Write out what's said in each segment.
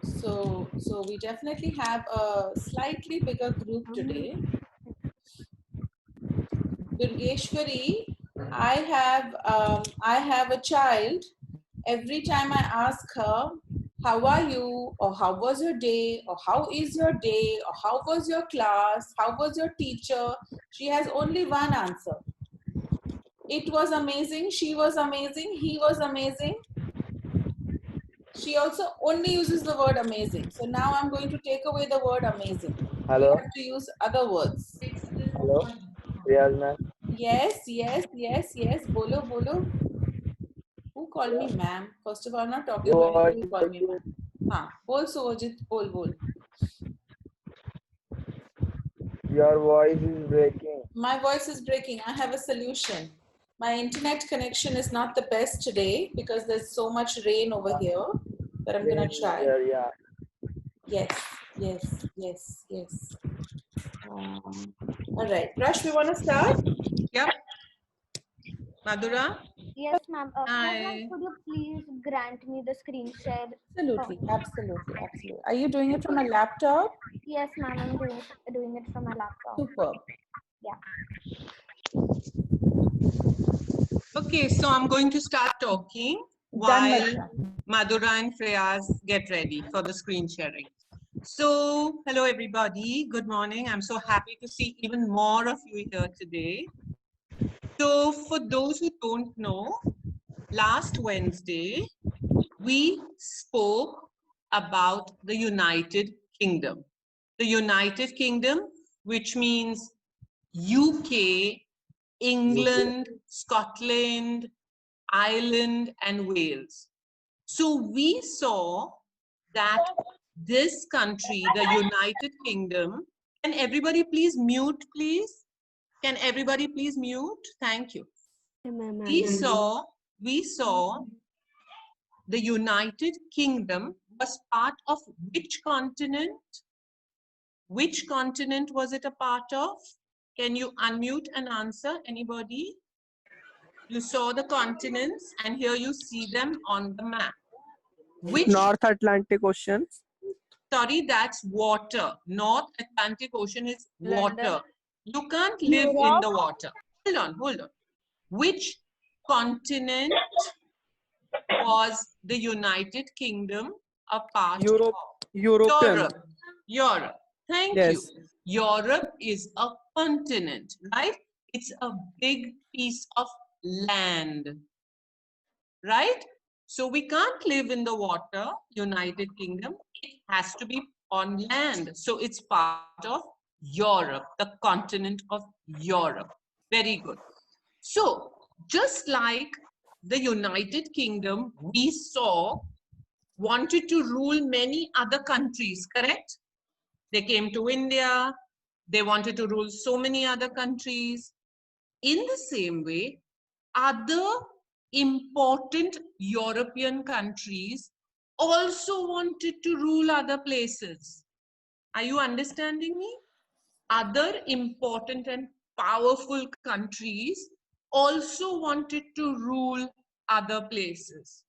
So we definitely have a slightly bigger group today. Durgeshwari, I have a child. Every time I ask her, how are you, or how was your day, or how is your day, or how was your class, how was your teacher, she has only one answer. It was amazing, she was amazing, he was amazing. She also only uses the word amazing. So now I'm going to take away the word amazing. You Hello. have to use other words. Hello. Riyaz ma'am. Yes, yes, yes, yes. Bolo, bolo. Who called me ma'am? First of all, I'm not talking to Your anybody voice who is called me breaking. ma'am. हाँ, बोल Sojit, बोल बोल. Your voice is breaking. My voice is breaking. I have a solution. My internet connection is not the best today because there's so much rain over here, but I'm gonna Rain is try. there, yeah. Yes, yes, yes, yes. All right, Rush, we want to start? Yep. Madhura? Yes, ma'am. Hi. Ma'am, could you please grant me the screen share? Absolutely, absolutely, absolutely. Are you doing it from a laptop? Yes, ma'am. I'm doing it from my laptop. Superb. Yeah. Okay, so I'm going to start talking Done, while Madhura. Madhura and Freyas get ready for the screen sharing. So, hello everybody. Good morning. I'm so happy to see even more of you here today. So, for those who don't know, last Wednesday, we spoke about the United Kingdom. The United Kingdom, which means UK, England, Scotland, Ireland, and Wales. So we saw that this country, the United Kingdom, can everybody please mute, please? Can everybody please mute? Thank you. We saw the United Kingdom was part of which continent? Which continent was it a part of? Can you unmute and answer, anybody? You saw the continents and here you see them on the map. Which? North Atlantic Ocean. Sorry, that's water. North Atlantic Ocean is water. You can't live in the water. Hold on, hold on. Which continent was the United Kingdom a part Europe. of? European. Europe. Europe. Thank Yes. you. Europe is a continent, right? It's a big piece of land, right? So we can't live in the water, United Kingdom. It has to be on land. So it's part of Europe, the continent of Europe. Very good. So just like the United Kingdom, we saw, wanted to rule many other countries, correct? They came to India. They wanted to rule so many other countries. In the same way, other important European countries also wanted to rule other places. Are you understanding me? Other important and powerful countries also wanted to rule other places.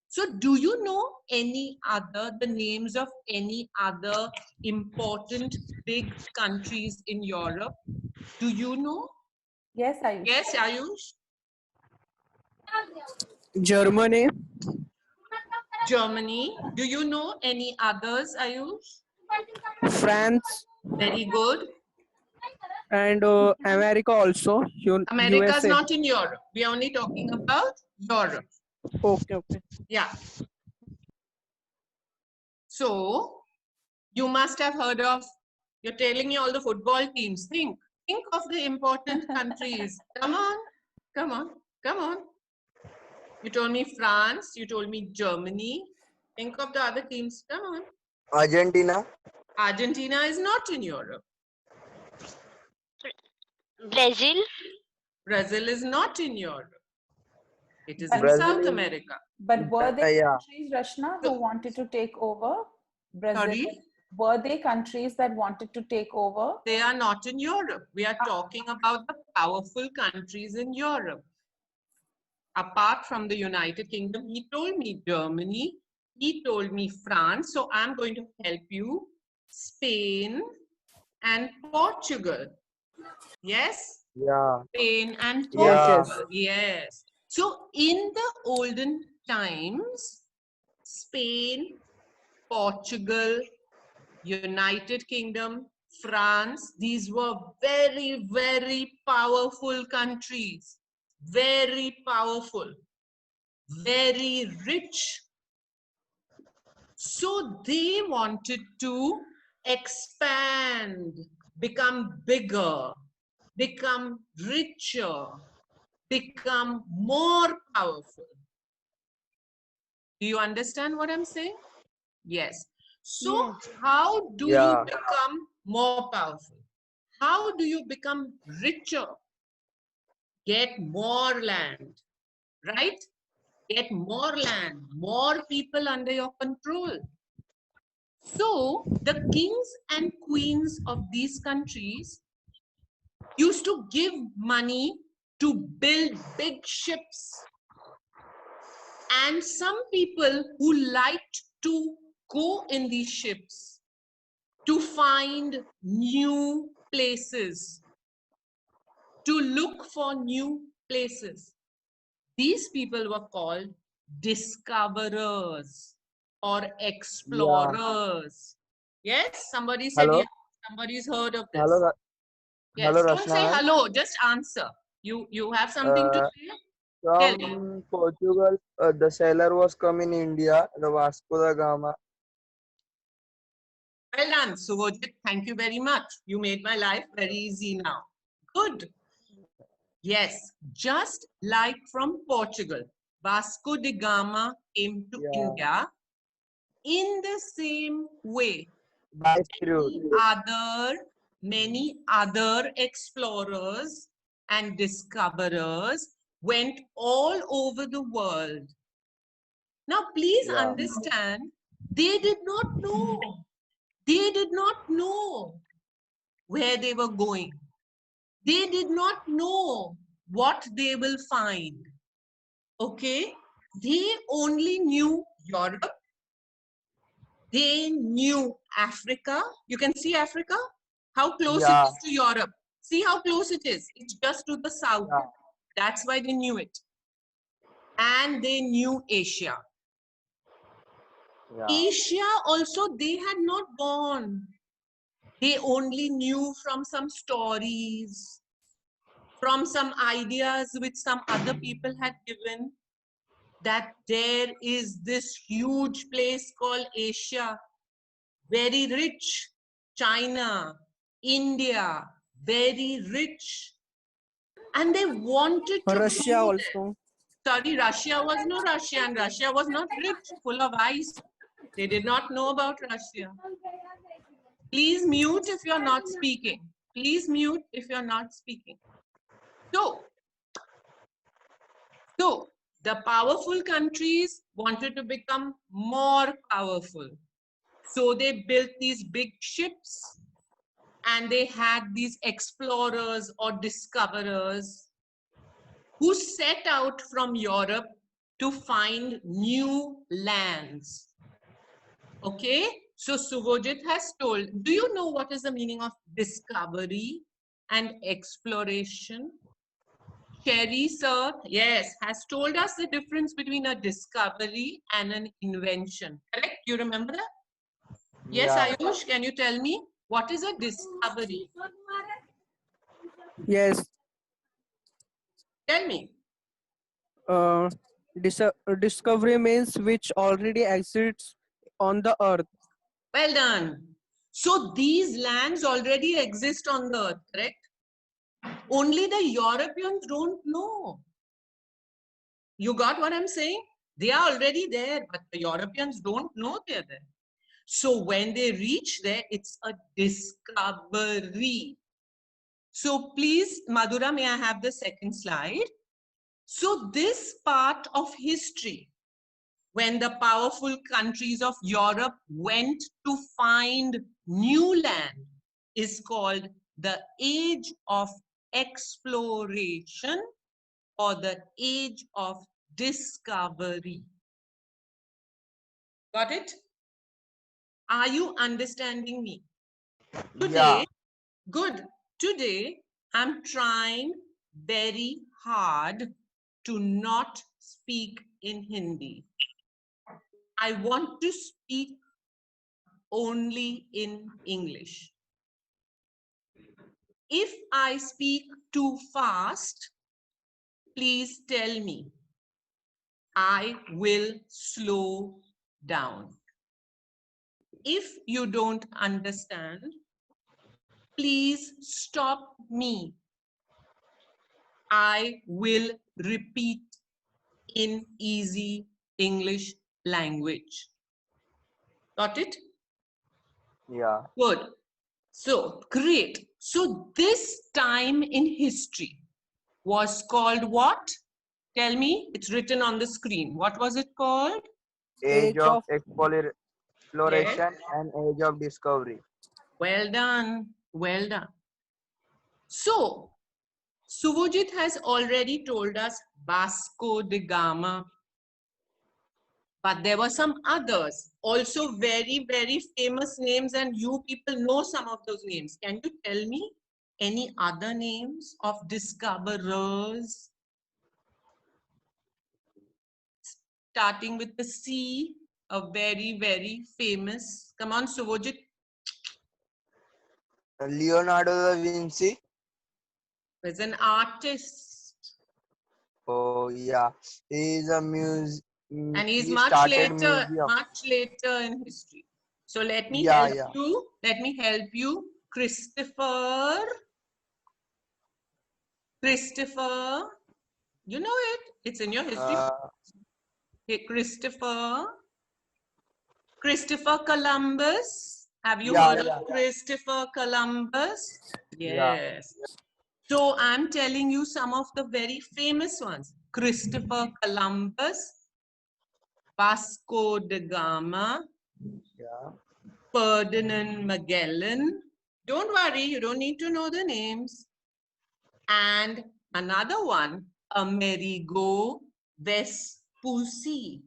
So do you know the names of any other important big countries in Europe? Do you know? Yes, Ayush. Yes, Ayush? Germany. Germany. Do you know any others, Ayush? France. Very good. And America also. America is USA. not in Europe. We are only talking about Europe. Okay, okay. Yeah. So, you must have heard of, you're telling me all the football teams. Think of the important countries. Come on, come on, come on. You told me France, you told me Germany. Think of the other teams. Come on. Argentina. Argentina is not in Europe. Brazil. Brazil is not in Europe. It is in Brazil South is- America. But were they Yeah. countries, Rashna, who wanted to take over Brazil? Sorry? Were they countries that wanted to take over? They are not in Europe. We are talking about the powerful countries in Europe. Apart from the United Kingdom, he told me Germany, He told me France, so I'm going to help you. Spain and Portugal. Yes? Yeah. Spain and Yes, Yeah. Portugal. yes. Yes. So in the olden times, Spain, Portugal, United Kingdom, France, these were very, very powerful countries. Very powerful. Very rich. So they wanted to expand, become bigger, become richer, become more powerful. Do you understand what I'm saying? Yes. So Yes. how do you Yeah. become more powerful? How do you become richer? Get more land, right? Get more land, more people under your control. So the kings and queens of these countries used to give money to build big ships. And some people who liked to go in these ships to find new places, to look for new places. These people were called discoverers or Yeah. explorers. Yes, somebody said Hello. yes. Somebody's heard of Hello. this. Hello, Yes, don't Rashna say ma'am. hello, just answer. You have something to say? Tell me. From Portugal, the sailor was come in India, the Vasco da Gama. Well done, Suvojit. Thank you very much. You made my life very easy now. Good. Yes, just like from Portugal, Vasco da Gama came to Yeah. India in the same way. By sea route. Many other explorers and discoverers went all over the world. Now, please Yeah. understand, they did not know. They did not know where they were going. They did not know what they will find. Okay? They only knew Europe. They knew Africa. You can see Africa, how close it Yeah. is to Europe. See how close it is. It's just to the south. Yeah. That's why they knew it. And they knew Asia. Yeah. Asia also, they had not gone. They only knew from some stories, from some ideas which some other people had given, that there is this huge place called Asia, very rich. China, India, very rich. And they wanted to Russia go there. also. Sorry, Russia was no Russia, and Russia was not rich, full of ice. They did not know about Russia. Please mute if you're not speaking. Please mute if you're not speaking. So the powerful countries wanted to become more powerful. So they built these big ships and they had these explorers or discoverers who set out from Europe to find new lands. Okay, so Suvojit has told, do you know what is the meaning of discovery and exploration? Sherry, sir, yes, has told us the difference between a discovery and an invention. Correct? You remember that? Yes, Yeah. Ayush, can you tell me what is a discovery? Yes. Tell me. Uh, discovery means which already exists on the earth. Well done. So these lands already exist on the earth, correct? Only the Europeans don't know. You got what I'm saying? They are already there, but the Europeans don't know they're there. So when they reach there, it's a discovery. So please, Madhura, may I have the second slide? So this part of history, when the powerful countries of Europe went to find new land, is called the age of exploration or the age of discovery. Got it? Are you understanding me? Today, Yeah. good. Today, I'm trying very hard to not speak in Hindi. I want to speak only in English. If I speak too fast, please tell me. I will slow down. If you don't understand, please stop me. I will repeat in easy English language. Got it? Yeah. Good. So, great. So, this time in history was called what? Tell me, it's written on the screen. What was it called? Age Age of of exploration Yes. and age of discovery. Well done. Well done. So, Suvojit has already told us Vasco da Gama, but there were some others, also very, very famous names, and you people know some of those names. Can you tell me any other names of discoverers? Starting with the C, a very, very famous. Come on, Suvojit. Leonardo da Vinci. Is an artist. Oh yeah, he is a And he's he started museum. much later in history. So let me Yeah, help yeah. you. Let me help you. Christopher, you know it. It's in your history. Hey, Christopher Columbus. Have you Yeah, heard of yeah, Christopher Columbus? yeah, Yes. So I'm telling you some of the very famous ones. Christopher Columbus, Vasco da Gama, yeah. Ferdinand Magellan. Don't worry, you don't need to know the names. And another one, Amerigo Vespucci.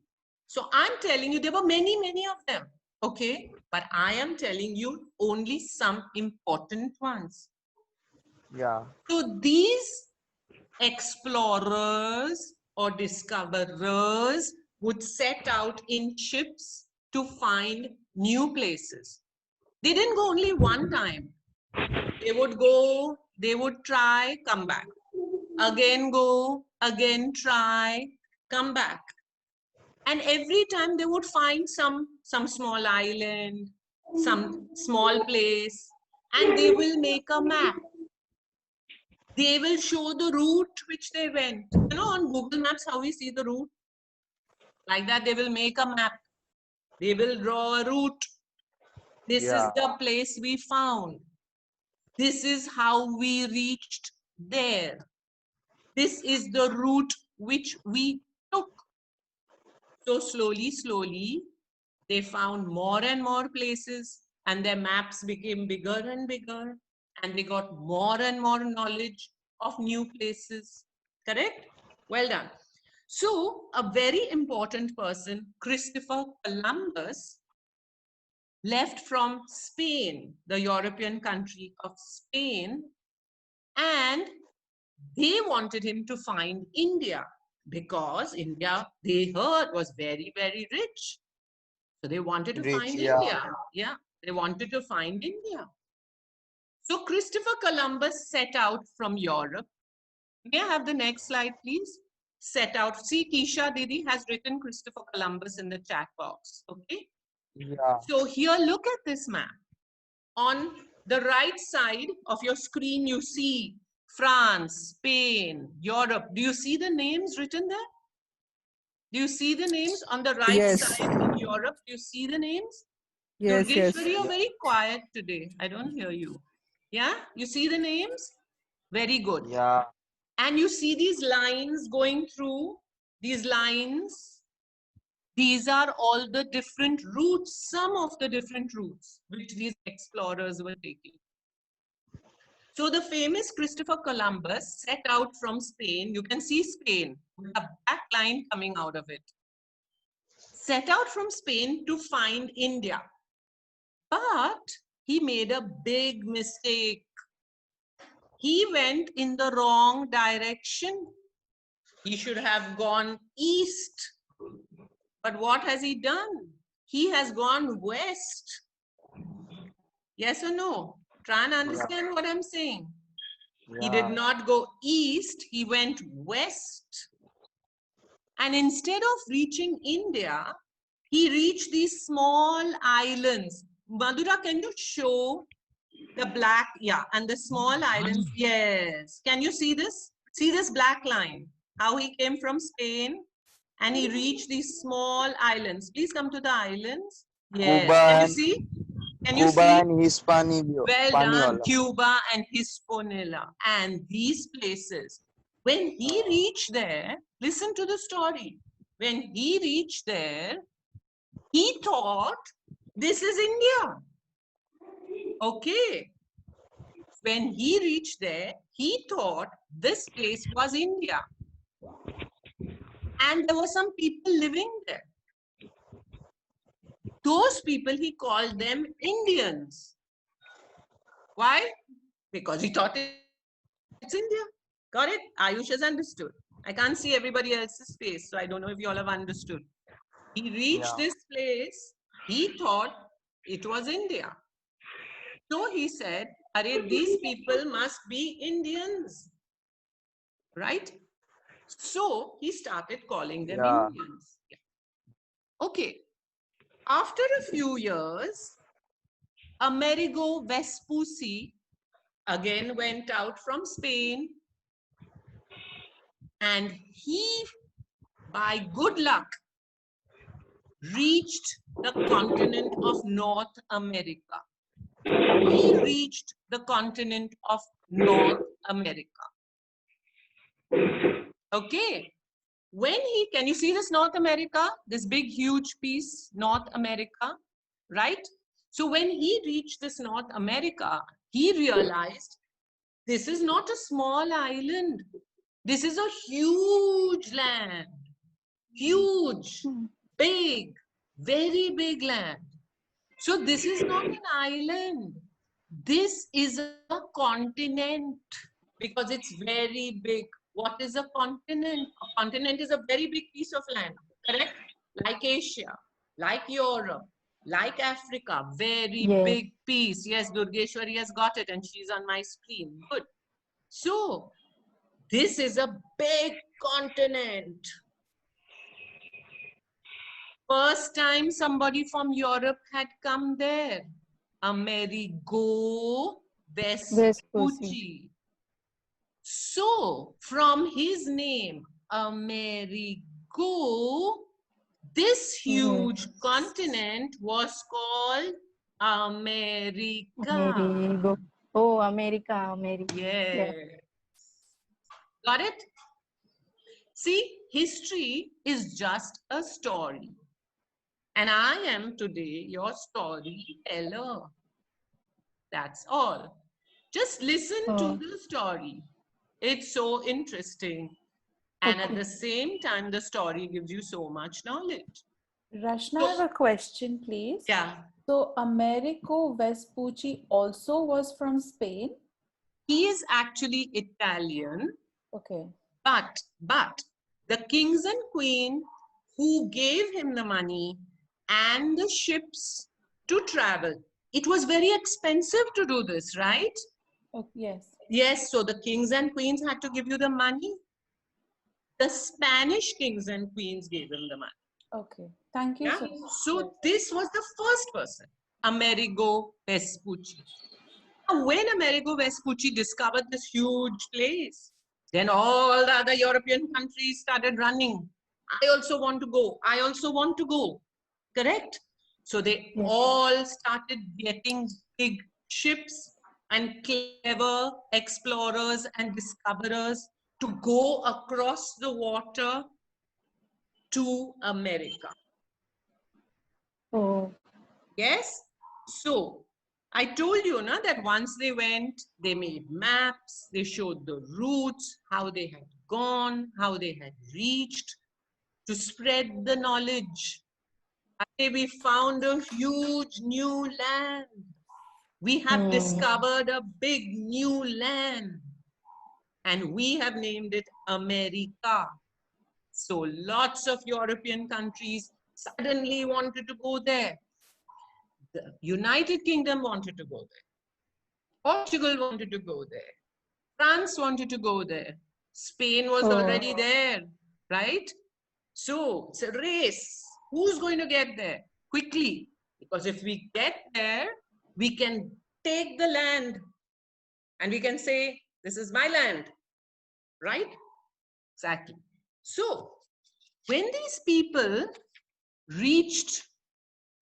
So I'm telling you, there were many, many of them. Okay, but I am telling you only some important ones. Yeah. So these explorers or discoverers would set out in ships to find new places. They didn't go only one time. They would go, they would try, come back. Again go, again try, come back. And every time they would find some small island, some small place, and they will make a map. They will show the route which they went. You know, on Google Maps, how we see the route? Like that, they will make a map. They will draw a route. This is Yeah. the place we found. This is how we reached there. This is the route which we took. So slowly, slowly, they found more and more places, and their maps became bigger and bigger, and they got more and more knowledge of new places. Correct? Well done. So a very important person, Christopher Columbus, left from Spain, the European country of Spain, and they wanted him to find India because India, they heard, was very, very rich. So they wanted to Rich. find Yeah. India. Yeah, they wanted to find India. So Christopher Columbus set out from Europe. May I have the next slide, please? Set out. See, Tisha Didi has written Christopher Columbus in the chat box. Okay. Yeah. So here, look at this map. On the right side of your screen, you see France, Spain, Europe. Do you see the names written there? Do you see the names on the right yes, side in Europe? Do you see the names? yes, Durgeshwari, yes, you're very quiet today. I don't hear you. Yeah, you see the names? Very good. Yeah. And you see these lines going through, these lines. These are all the different routes, some of the different routes which these explorers were taking. So the famous Christopher Columbus set out from Spain. You can see Spain with a black line coming out of it. set out from Spain to find India. But he made a big mistake. He went in the wrong direction. He should have gone east. But what has he done? He has gone west. Yes or no? Try and understand what I'm saying. He did not go east, he went west. And instead of reaching India, he reached these small islands. Madhura, can you show the black? Yeah, and the small islands. Yes. Can you see this? See this black line? How he came from Spain and he reached these small islands. Please come to the islands. Yes. Cuba Can you and see? Can you Cuba see? and Hispaniola. Well done, Cuba and Hispaniola. And these places, when he reached there, listen to the story. When he reached there, he thought this is India. Okay. When he reached there, he thought this place was India. And there were some people living there. Those people, he called them Indians. Why? Because he thought it's India. Got it? Ayush has understood. I can't see everybody else's face, so I don't know if you all have understood. He reached this place, he thought it was India. So he said, "Arey, these people must be Indians." Right? So he started calling them Indians. Okay. After a few years, Amerigo Vespucci again went out from Spain, and he, by good luck, reached the continent of North America. He reached the continent of North America. Okay. When he, can you see this North America? This big, huge piece, North America, right? So when he reached this North America, he realized this is not a small island. This is a huge land. Huge, big, very big land. So this is not an island. This is a continent because it's very big. What is a continent? A continent is a very big piece of land, correct? Like Asia, like Europe, like Africa, very big piece. Yes, Durgeshwari has got it and she's on my screen. Good. So this is a big continent. First time somebody from Europe had come there. Amerigo Vespucci. So, from his name, Amerigo, this huge continent was called America. Amerigo. Oh, America, America. Yes. Got it? See, history is just a story. And I am today your storyteller. That's all. Just listen to the story. It's so interesting. And at the same time, the story gives you so much knowledge. Rashna, I have a question, please. Yeah. So Amerigo Vespucci also was from Spain? He is actually Italian. Okay. But the kings and queen who gave him the money and the ships to travel, it was very expensive to do this, right? Oh, yes. Yes, so the kings and queens had to give you the money. The Spanish kings and queens gave him the money. Okay, thank you. Yeah? So this was the first person, Amerigo Vespucci. Now, when Amerigo Vespucci discovered this huge place, then all the other European countries started running. I also want to go. I also want to go. Correct? So they all started getting big ships and clever explorers and discoverers to go across the water to America. Oh. Yes? So, I told you that once they went, they made maps, they showed the routes, how they had gone, how they had reached, to spread the knowledge. We found a huge new land. We have discovered a big new land. And we have named it America. So lots of European countries suddenly wanted to go there. The United Kingdom wanted to go there. Portugal wanted to go there. France wanted to go there. Spain was already there, right? So it's a race. Who's going to get there quickly? Because if we get there, we can take the land and we can say, this is my land, right? Exactly. So when these people reached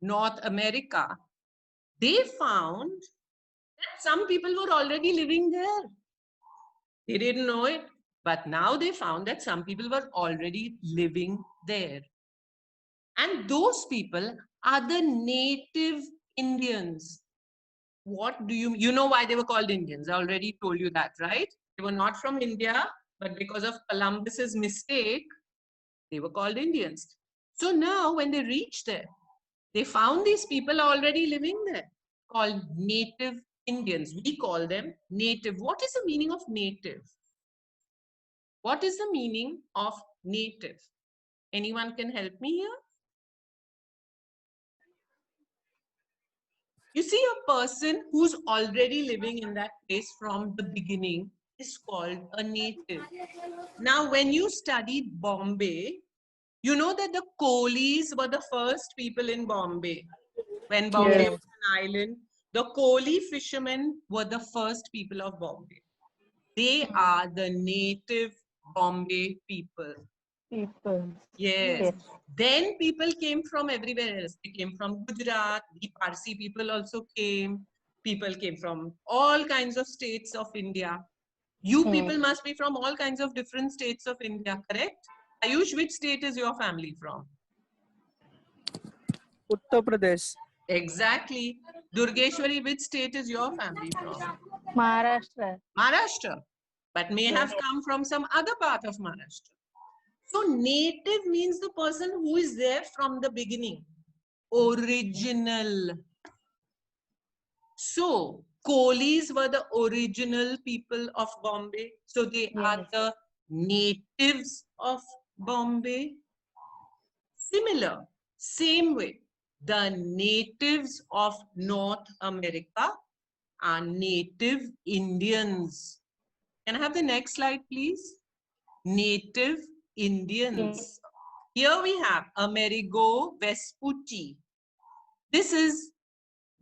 North America, they found that some people were already living there. They didn't know it, but now they found that some people were already living there. And those people are the native Indians. What do you know why they were called Indians? I already told you that, right? They were not from India, but because of Columbus's mistake, they were called Indians. So now when they reached there, they found these people already living there, called native Indians. We call them native. What is the meaning of native? What is the meaning of native? Anyone can help me here? You see, a person who's already living in that place from the beginning is called a native. Now, when you studied Bombay, you know that the Colis were the first people in Bombay. When Bombay was an island, the Coli fishermen were the first people of Bombay. They are the native Bombay people. Yes. Then people came from everywhere else. They came from Gujarat. The Parsi people also came. People came from all kinds of states of India. You people must be from all kinds of different states of India, correct? Ayush, which state is your family from? Uttar Pradesh. Exactly. Durgeshwari, which state is your family from? Maharashtra. Maharashtra. But may have come from some other part of Maharashtra. So native means the person who is there from the beginning. Original. So Colis were the original people of Bombay. So they are the natives of Bombay. Similar, same way, the natives of North America are native Indians. Can I have the next slide, please? Native Indians. Here we have Amerigo Vespucci. This is,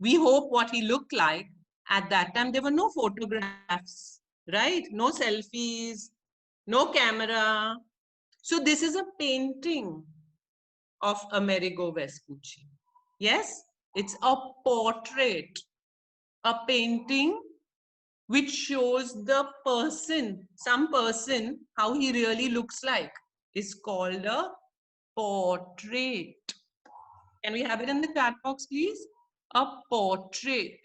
we hope, what he looked like. At that time, there were no photographs, right? No selfies, no camera. So this is a painting of Amerigo Vespucci. Yes, it's a portrait, a painting which shows the person, some person, how he really looks like, is called a portrait. Can we have it in the chat box, please? A portrait.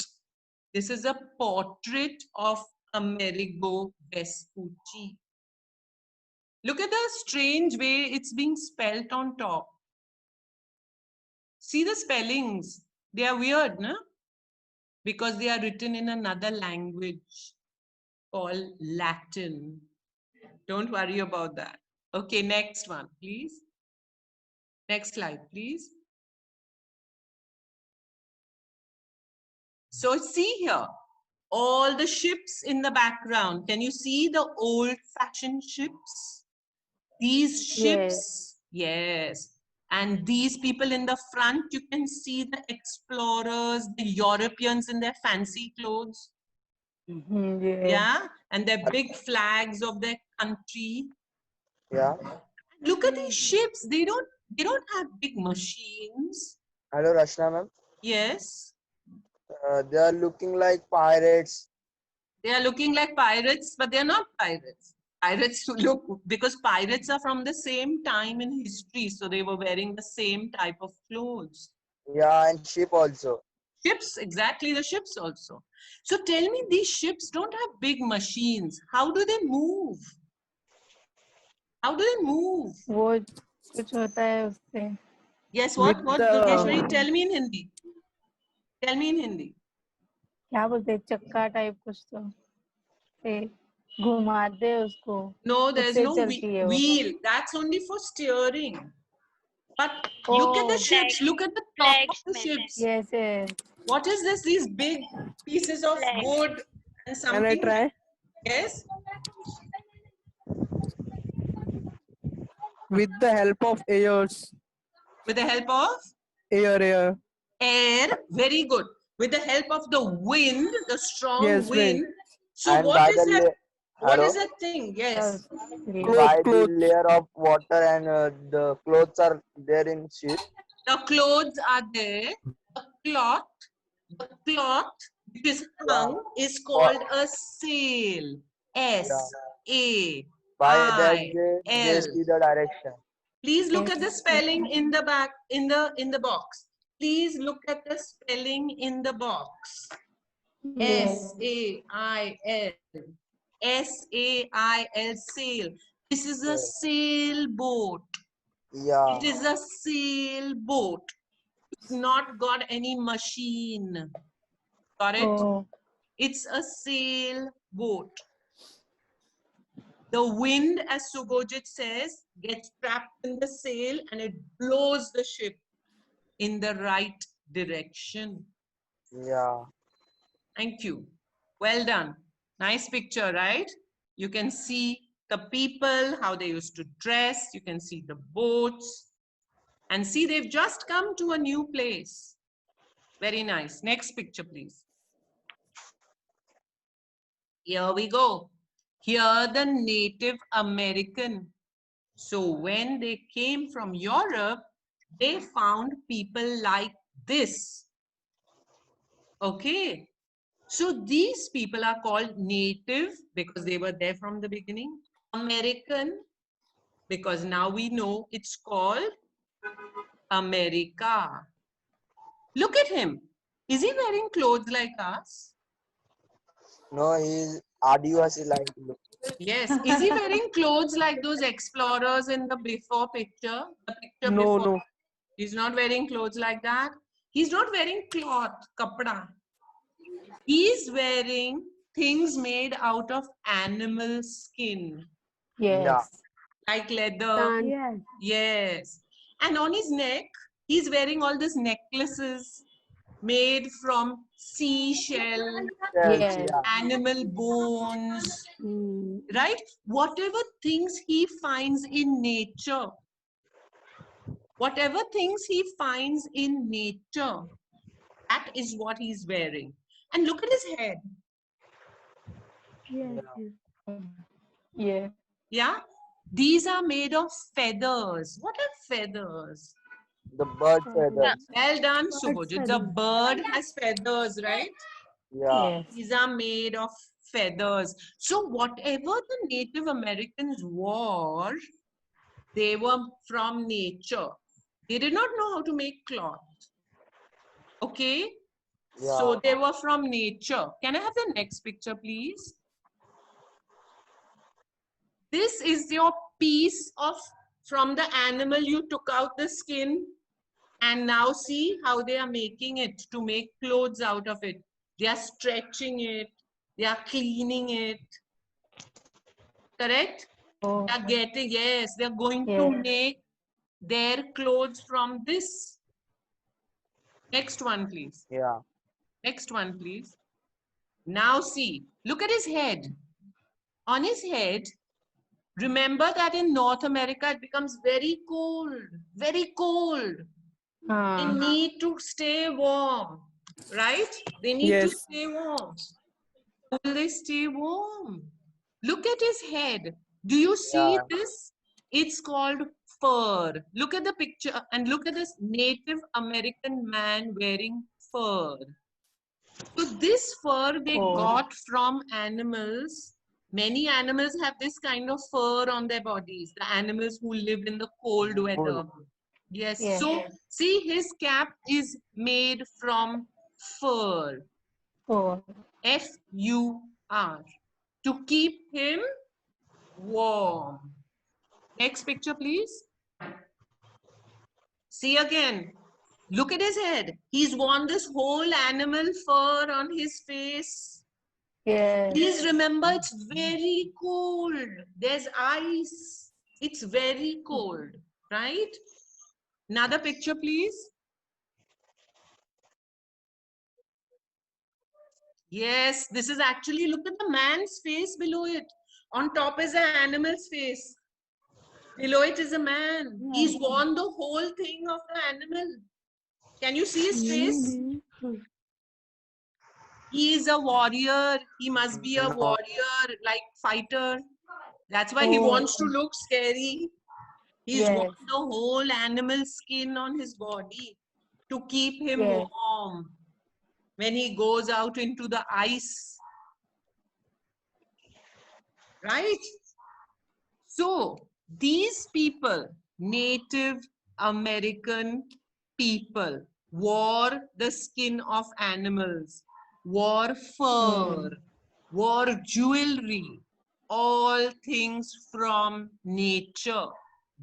This is a portrait of Amerigo Vespucci. Look at the strange way it's being spelt on top. See the spellings. They are weird, no? Because they are written in another language called Latin. Don't worry about that. Okay, next one, please. Next slide, please. So see here, all the ships in the background. Can you see the old-fashioned ships? These ships, yes. And these people in the front, you can see the explorers, the Europeans in their fancy clothes. Yeah, and their big flags of their country. Yeah. Look at these ships. They don't have big machines. Hello, Rashna ma'am. Yes. They are looking like pirates. They are looking like pirates, but they're not pirates. Pirates look, because pirates are from the same time in history, so they were wearing the same type of clothes. Yeah, and ship also. Ships, exactly, the ships also. So tell me, these ships don't have big machines. How do they move? How do they move? वो कुछ होता है उससे Yes, what? With What? the Yogeshwari, tell me in Hindi. Tell me in Hindi. क्या बोलते हैं, चक्का type कुछ तो, ए, घुमाते हैं उसको, No, there's उससे no चलती है वो. wheel. That's only for steering. But look at the Oh, ships. Look at the top of the ships. yes, yes. What is this? These big pieces of wood and can I something. try? Yes. With the help of airs, With the help of air. air. Very good. With the help of the wind, the strong Yes, wind. wind. So And what by is the that? What hello? is that thing? Yes. Yes. By the Clothes. layer of water and the clothes are there in ship. The clothes are there. The cloth which is hung is called a sail. S-A-I-L. By that they see the direction. Please look at the spelling in the back, in the box. Please look at the spelling in the box. S-A-I-L. S-A-I-L, sail. This is a sailboat. Yeah. It is a sailboat. It's not got any machine. Got it? Oh, It's a sailboat. The wind, as Subhojit says, gets trapped in the sail and it blows the ship in the right direction. Yeah. Thank you. Well done. Nice picture, right? You can see the people, how they used to dress. You can see the boats. And see, they've just come to a new place. Very nice. Next picture, please. Here we go. Here the Native American. So when they came from Europe, they found people like this. Okay. So these people are called Native because they were there from the beginning. American because now we know it's called America. Look at him. Is he wearing clothes like us? No, he's Adivasi like look. Yes. Is he wearing clothes like those explorers in the before picture? The picture No, before. no. He's not wearing clothes like that. He's not wearing cloth, kapda. He's wearing things made out of animal skin, yes. like leather. Yes. Yes. And on his neck, he's wearing all these necklaces made from seashell, Yes. Yeah. animal bones, right? Whatever things he finds in nature, whatever things he finds in nature, that is what he's wearing. And look at his head. Yeah. Yeah. These are made of feathers. What are feathers? The bird feathers. Well done, Subhojit. The bird has feathers, right? Yeah. Yes. These are made of feathers. So whatever the Native Americans wore, they were from nature. They did not know how to make cloth. Okay? Yeah. So they were from nature. Can I have the next picture, please? This is your piece of, from the animal, you took out the skin and now see how they are making it to make clothes out of it. They are stretching it. They are cleaning it. Correct? Oh, They are getting, yes, they are going to Yeah. make their clothes from this. Next one, please. Yeah. Next one, please. Now see, look at his head. On his head, remember that in North America, it becomes very cold, very cold. They need to stay warm, right? They need to Yes. stay warm. Will they stay warm? Look at his head. Do you see Yeah. this? It's called fur. Look at the picture and look at this Native American man wearing fur. So this fur they Oh. got from animals. Many animals have this kind of fur on their bodies. The animals who live in the cold weather. Yes. Yes. So see, his cap is made from fur. Oh. F-U-R. To keep him warm. Next picture, please. See again. Look at his head. He's worn this whole animal fur on his face. Yes. Please remember, it's very cold. There's ice. It's very cold, right? Another picture, please. Yes, this is actually, look at the man's face below it. On top is an animal's face. Below it is a man. He's worn the whole thing of the animal. Can you see his face? He is a warrior. He must be a warrior, like fighter. That's why he wants to look scary. He's worn the whole animal skin on his body to keep him warm when he goes out into the ice. Right? So, these people, Native American people, wore the skin of animals, wore fur, wore jewelry, all things from nature.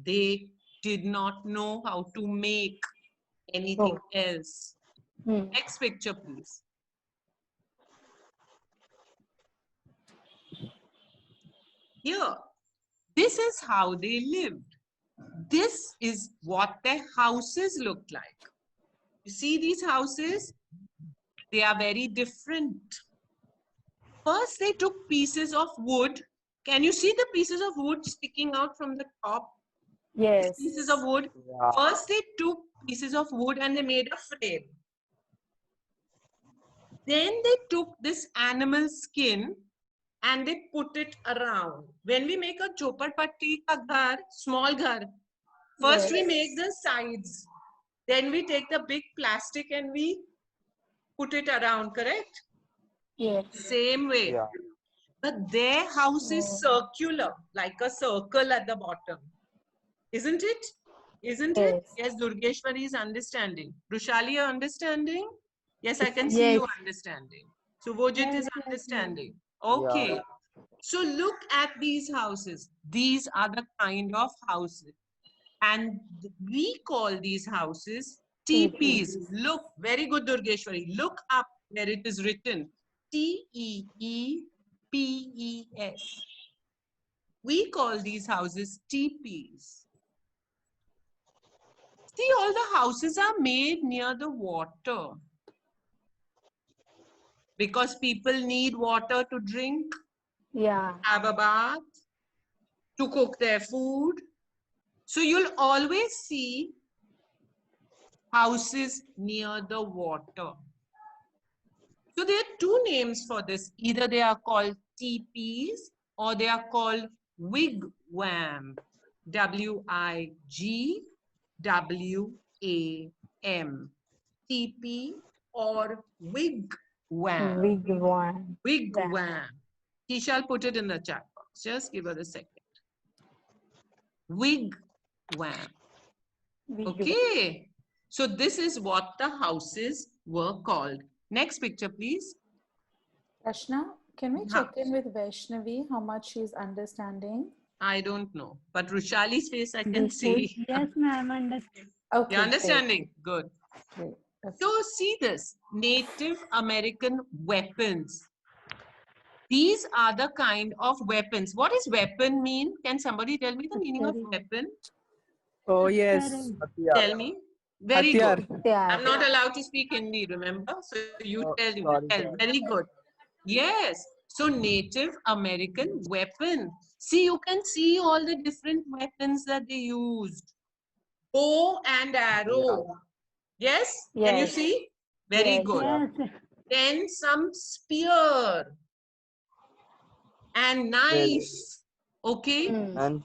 They did not know how to make anything else. Next picture, please. Here, this is how they lived. This is what their houses looked like. You see these houses? They are very different. First, they took pieces of wood. Can you see the pieces of wood sticking out from the top? Yes. Pieces of wood. Yeah. First, they took pieces of wood and they made a frame. Then they took this animal skin and they put it around. When we make a chopar-patti ka ghar, small ghar, first we make the sides. Then we take the big plastic and we put it around, correct? Yes. Same way. Yeah. But their house is circular, like a circle at the bottom. Isn't it? Isn't it? Yes, Durgeshwari is understanding. Rushali, you understanding? Yes, I can see you understanding. Subhojit is understanding. Okay. Yeah. So look at these houses. These are the kind of houses. And we call these houses teepees. Look, very good, Durgeshwari. Look up where it is written. Teepees. We call these houses teepees. See, all the houses are made near the water. Because people need water to drink, have a bath, to cook their food. So you'll always see houses near the water. So there are two names for this. Either they are called teepees or they are called wigwam. W-I-G-W-A-M. Teepee or wigwam. Wigwam. Wigwam. He shall put it in the chat box. Just give her a second. Wigwam. Okay. So this is what the houses were called. Next picture, please. Rashna, can we check in with Vaishnavi how much she's understanding? I don't know. But Rushali's face I can see. Yes, ma'am, understand. Okay, You're understanding? Good. great. Okay. So see this. Native American weapons. These are the kind of weapons. What does weapon mean? Can somebody tell me the meaning of weapon? Oh, yes. Tell me. Very good. Yeah. I'm not allowed to speak Hindi, remember? So you tell me. sorry, Tell. sorry. Very good. Yes. So Native American weapon. See, you can see all the different weapons that they used. Bow and arrow. Yes? Can you Yes. see? Very good. Then some spear and knife. Okay? And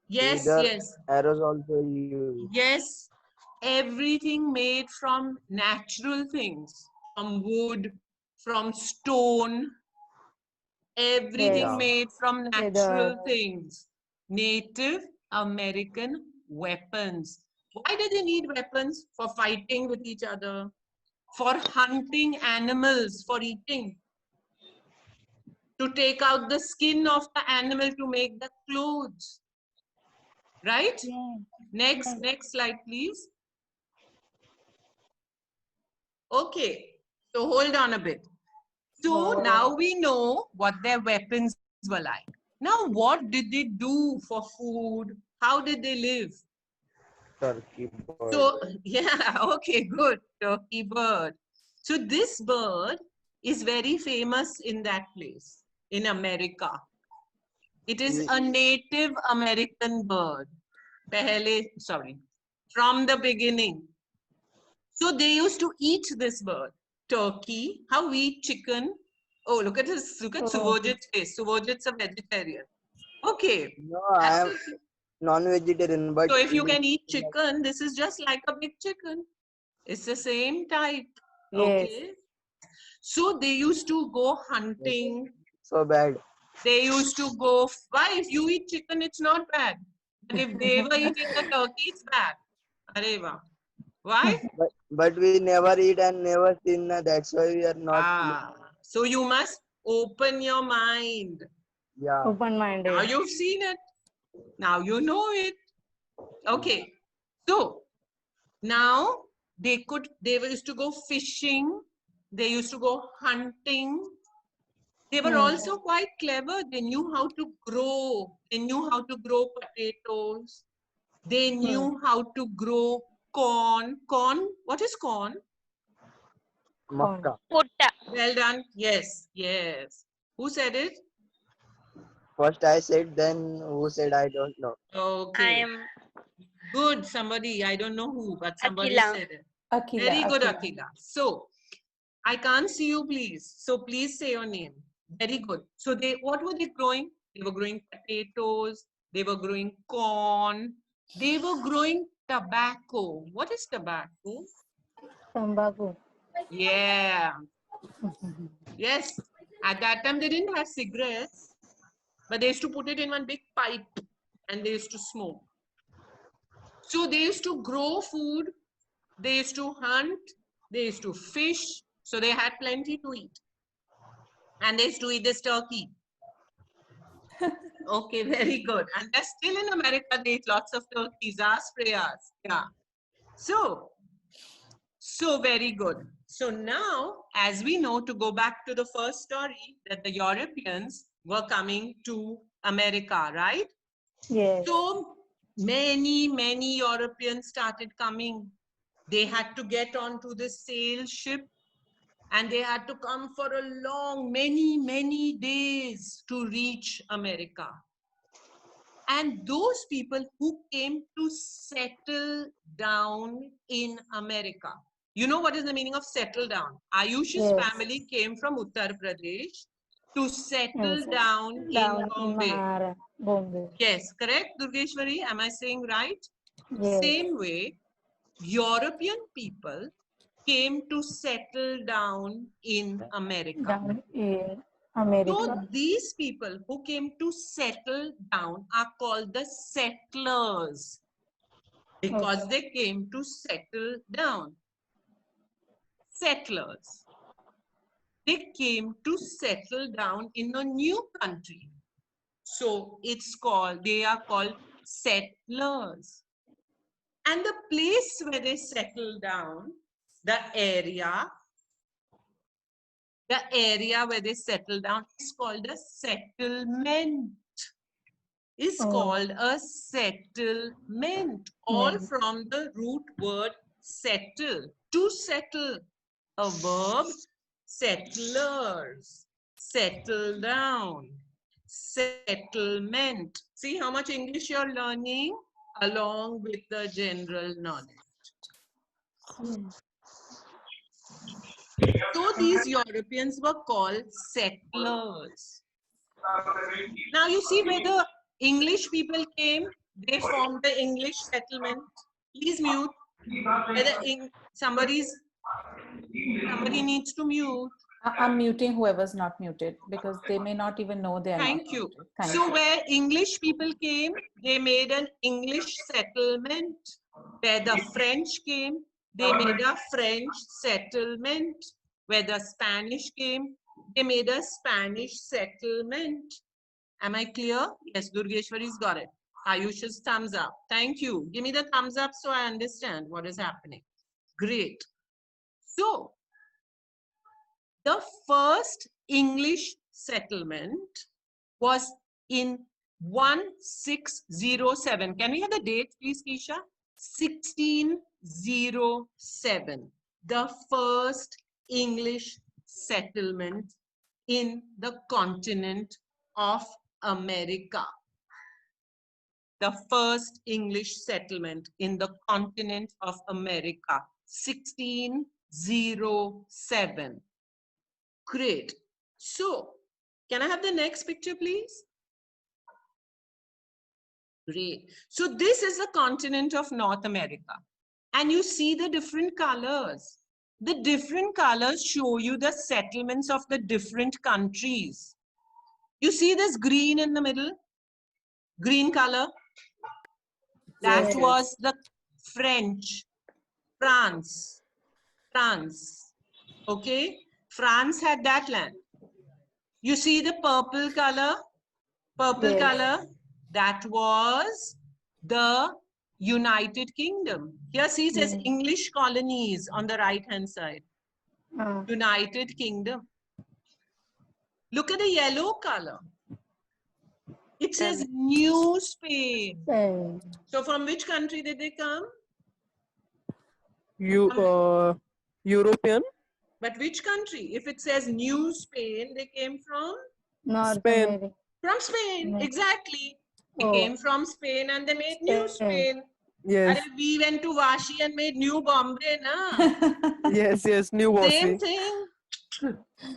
Yes, either yes. arrows also used. Yes. Everything made from natural things. From wood, from stone. Everything Yeah. made from natural things. Native American weapons. Why did they need weapons? For fighting with each other, for hunting animals, for eating, to take out the skin of the animal to make the clothes. Right? Next slide, please. Okay, so hold on a bit. So now we know what their weapons were like. Now, what did they do for food? How did they live? Turkey bird. So, yeah, okay, good. Turkey bird. So this bird is very famous in that place, in America. It is a Native American bird. From the beginning. So they used to eat this bird. Turkey, how we eat chicken. Oh, look at Subhojit's face. Subhojit's a vegetarian. Okay. No, I am non-vegetarian, but So if you can eat chicken, this is just like a big chicken. It's the same type. Yes. Okay. So they used to go hunting. so bad. They used to go. Why? If you eat chicken, it's not bad. But if they were eating the turkey, it's bad. Areva. Why? But we never eat and never seen. That's why we are not. So you must open your mind. Yeah. Now Open-minded. you've seen it. Now you know it. Okay. So now they used to go fishing. They used to go hunting. They were also quite clever. They knew how to grow. They knew how to grow potatoes. They knew how to grow corn. Corn. What is corn? Makkah. Putta. Well done. Yes. Yes. Who said it? First I said, then who said I don't know. Okay. am Good. Somebody. I don't know who, but somebody Akila. said it. Akila. Very good, Akila. Akila. So, I can't see you, please. So, please say your name. Very good. So, what were they growing? They were growing potatoes. They were growing corn. They were growing tobacco. What is tobacco? Tambaku. Yeah. Yes. At that time, they didn't have cigarettes, but they used to put it in one big pipe and they used to smoke. So, they used to grow food. They used to hunt. They used to fish. So they had plenty to eat. And they used to eat this turkey. Okay, very good. And they're still in America. They eat lots of turkeys. Ask prayers. Yeah. So very good. So now, as we know, to go back to the first story, that the Europeans were coming to America, right? Yes. So many Europeans started coming. They had to get onto the sail ship and they had to come for a long, many days to reach America. And those people who came to settle down in America. You know what is the meaning of settle down? Ayush's Yes. family came from Uttar Pradesh to settle Yes. down in Down in Bombay. Bombay. Yes, correct, Durgeshwari? Am I saying right? Yes. Same way, European people came to settle down in America. Down in America. So these people who came to settle down are called the settlers because they came to settle down. Settlers. They came to settle down in a new country. So they are called settlers. And the place where they settle down, the area where they settle down is called a settlement. Is called a settlement. All from the root word settle. To settle. A verb, settlers. Settle down. Settlement. See how much English you're learning along with the general knowledge. So these Europeans were called settlers. Now you see where the English people came, they formed the English settlement. Please mute. Somebody needs to mute. I'm muting whoever's not muted because they may not even know they are not Thank you. muted. Thank So you. where English people came, they made an English settlement. Where the French came, they made a French settlement. Where the Spanish came, they made a Spanish settlement. Am I clear? Yes, Durgeshwari's got it. Ayush's thumbs up. Thank you. Give me the thumbs up so I understand what is happening. Great. So The first English settlement was in 1607. Can we have the date, please, Keisha? 1607. The first English settlement in the continent of America. The first English settlement in the continent of America, 1607. Great. So, can I have the next picture, please? Great. So, this is the continent of North America. And you see the different colors. The different colors show you the settlements of the different countries. You see this green in the middle? Green color? That Yes. was the French, France. Okay? France had that land. You see the purple color? Purple Yes. color? That was the United Kingdom. Here see it says Mm. English colonies on the right hand side. Ah, United Kingdom. Look at the yellow color. It says New Spain. Spain. So from which country did they come? European. But which country? If it says New Spain, they came from? North Spain. America. From Spain, Mm. exactly. They Oh. came from Spain and they made New Spain. Spain. Yes. Arey, we went to Vashi and made New Bombay, na? Yes. Yes. New Same Vashi. thing.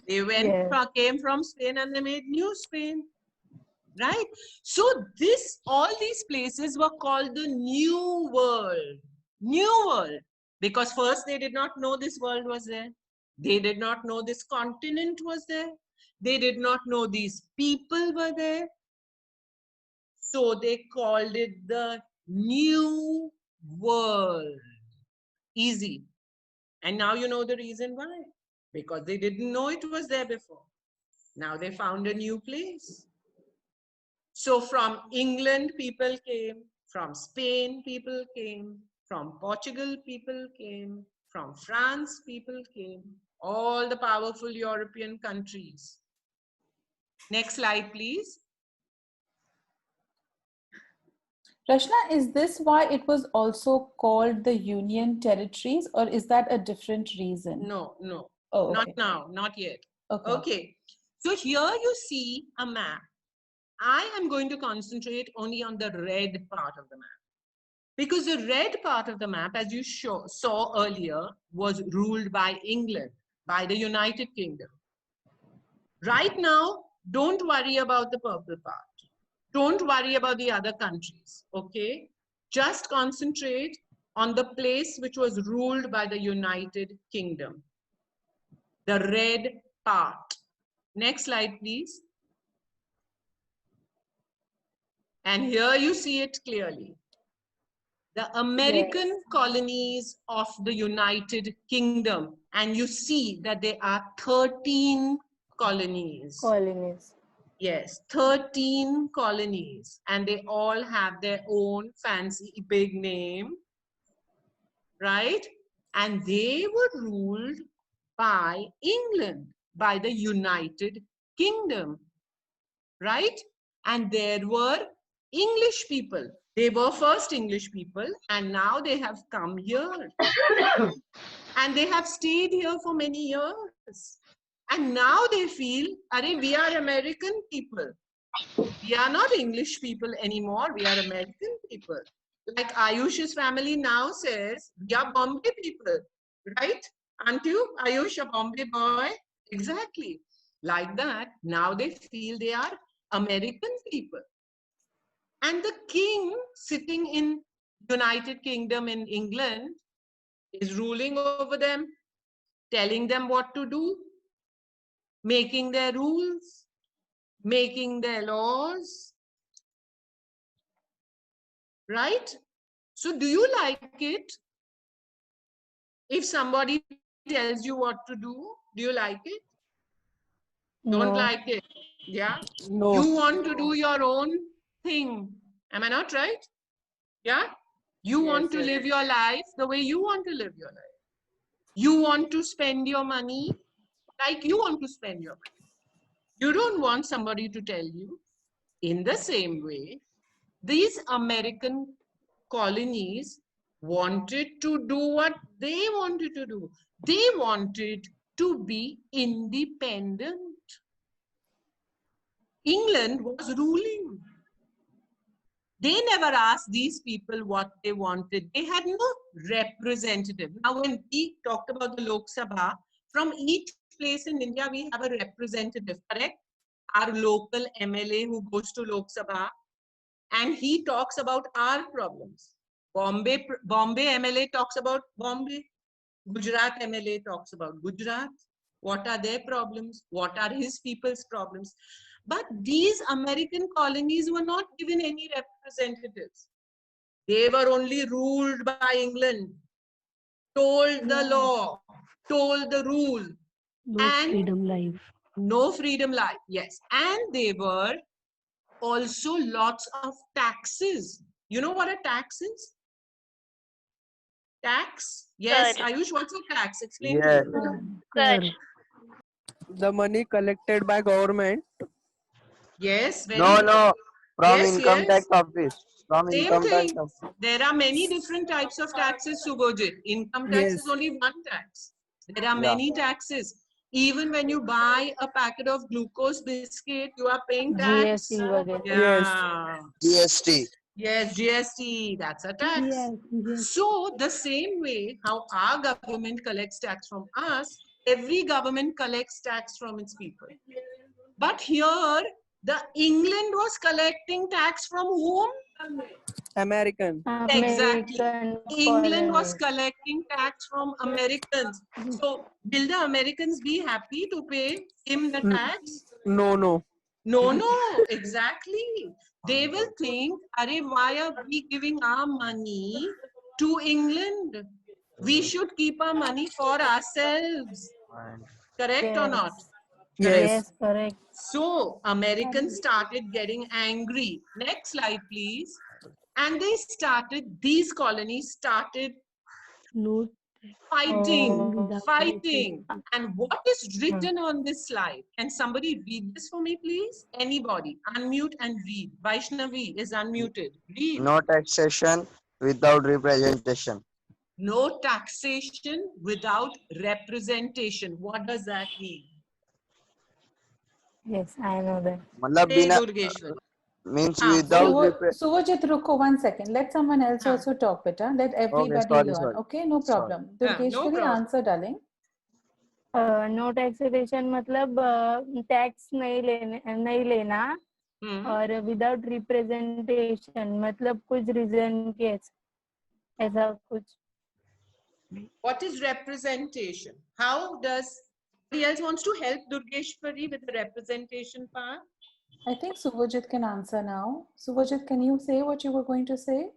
They Yes. came from Spain and they made New Spain. Right? So all these places were called the New World. New World. Because first they did not know this world was there. They did not know this continent was there. They did not know these people were there. So they called it the New World. Easy. And now you know the reason why. Because they didn't know it was there before. Now they found a new place. So from England, people came. From Spain, people came. From Portugal, people came. From France, people came. All the powerful European countries. Next slide, please. Rashna, is this why it was also called the Union Territories, or is that a different reason? No, no, Oh, not okay. now, not yet. Okay. Okay, so here you see a map. I am going to concentrate only on the red part of the map. Because the red part of the map, as you saw earlier, was ruled by England, by the United Kingdom. Right now, don't worry about the purple part. Don't worry about the other countries, okay? Just concentrate on the place which was ruled by the United Kingdom. The red part. Next slide, please. And here you see it clearly. The American colonies of the United Kingdom. And you see that there are 13 colonies. Colonies. Yes, 13 colonies. And they all have their own fancy big name. Right? And they were ruled by England, by the United Kingdom. Right? And there were English people. They were first English people and now they have come here. And they have stayed here for many years. And now they feel, we are American people. We are not English people anymore. We are American people. Like Ayush's family now says, we are Bombay people. Right? Aren't you, Ayush, a Bombay boy? Exactly. Like that, now they feel they are American people. And the king sitting in United Kingdom in England is ruling over them, telling them what to do, making their rules, making their laws. Right? So do you like it? If somebody tells you what to do you like it? Don't No. like it. Yeah? No. You want to do your own thing. Am I not right? Yeah? You want to live your life the way you want to live your life. You want to spend your money like you want to spend your money. You don't want somebody to tell you. In the same way, these American colonies wanted to do what they wanted to do. They wanted to be independent. England was ruling. They never asked these people what they wanted. They had no representative. Now, when we talked about the Lok Sabha, from each place in India, we have a representative, correct? Our local MLA who goes to Lok Sabha, and he talks about our problems. Bombay MLA talks about Bombay. Gujarat MLA talks about Gujarat. What are their problems? What are his people's problems? But these American colonies were not given any representatives. They were only ruled by England, told the law, told the rule. No And freedom life. no freedom life, yes. And they were also lots of taxes. You know what a tax is? Tax? Yes, Good. Ayush, what's a tax? Explain Yes. to me. Good. The money collected by government. Yes, very No, good. no. From Yes, income yes. tax office. From Same income tax thing. office. There are many different types of taxes, Subhojit. Income tax Yes. is only one tax. There are Yeah. many taxes. Even when you buy a packet of glucose biscuit, you are paying tax. GST वगैरह. Yeah. GST. Yes, GST, that's a tax. So the same way how our government collects tax from us, every government collects tax from its people. But here, the England was collecting tax from whom? American. Exactly. American England was colonies. collecting tax from Americans. So will the Americans be happy to pay him the tax? No, no. No, no, exactly. They will think, Arey, why are we giving our money to England? We should keep our money for ourselves. Correct or not? Yes. Yes, correct. So Americans started getting angry. Next slide, please. And they started, these colonies started No. fighting. And what is written on this slide? Can somebody read this for me, please? Anybody, unmute and read. Vaishnavi is unmuted. Read. No taxation without representation. No taxation without representation. What does that mean? Yes, I know that. मतलब Say, बिना Durgeshwari. means हाँ, without Suvajit, ruko 1 second. Let someone else हाँ. also talk, beta. Let everybody sorry, learn. sorry. Okay, no Sorry. problem. No Durgeshwari, problem. answer, darling. No taxation मतलब tax नहीं लेना और without representation मतलब कुछ reason के ऐसा कुछ. What is representation? How does somebody else wants to help Durgeshwari with the representation part? I think Suvajit can answer now. Suvajit, can you say what you were going to say?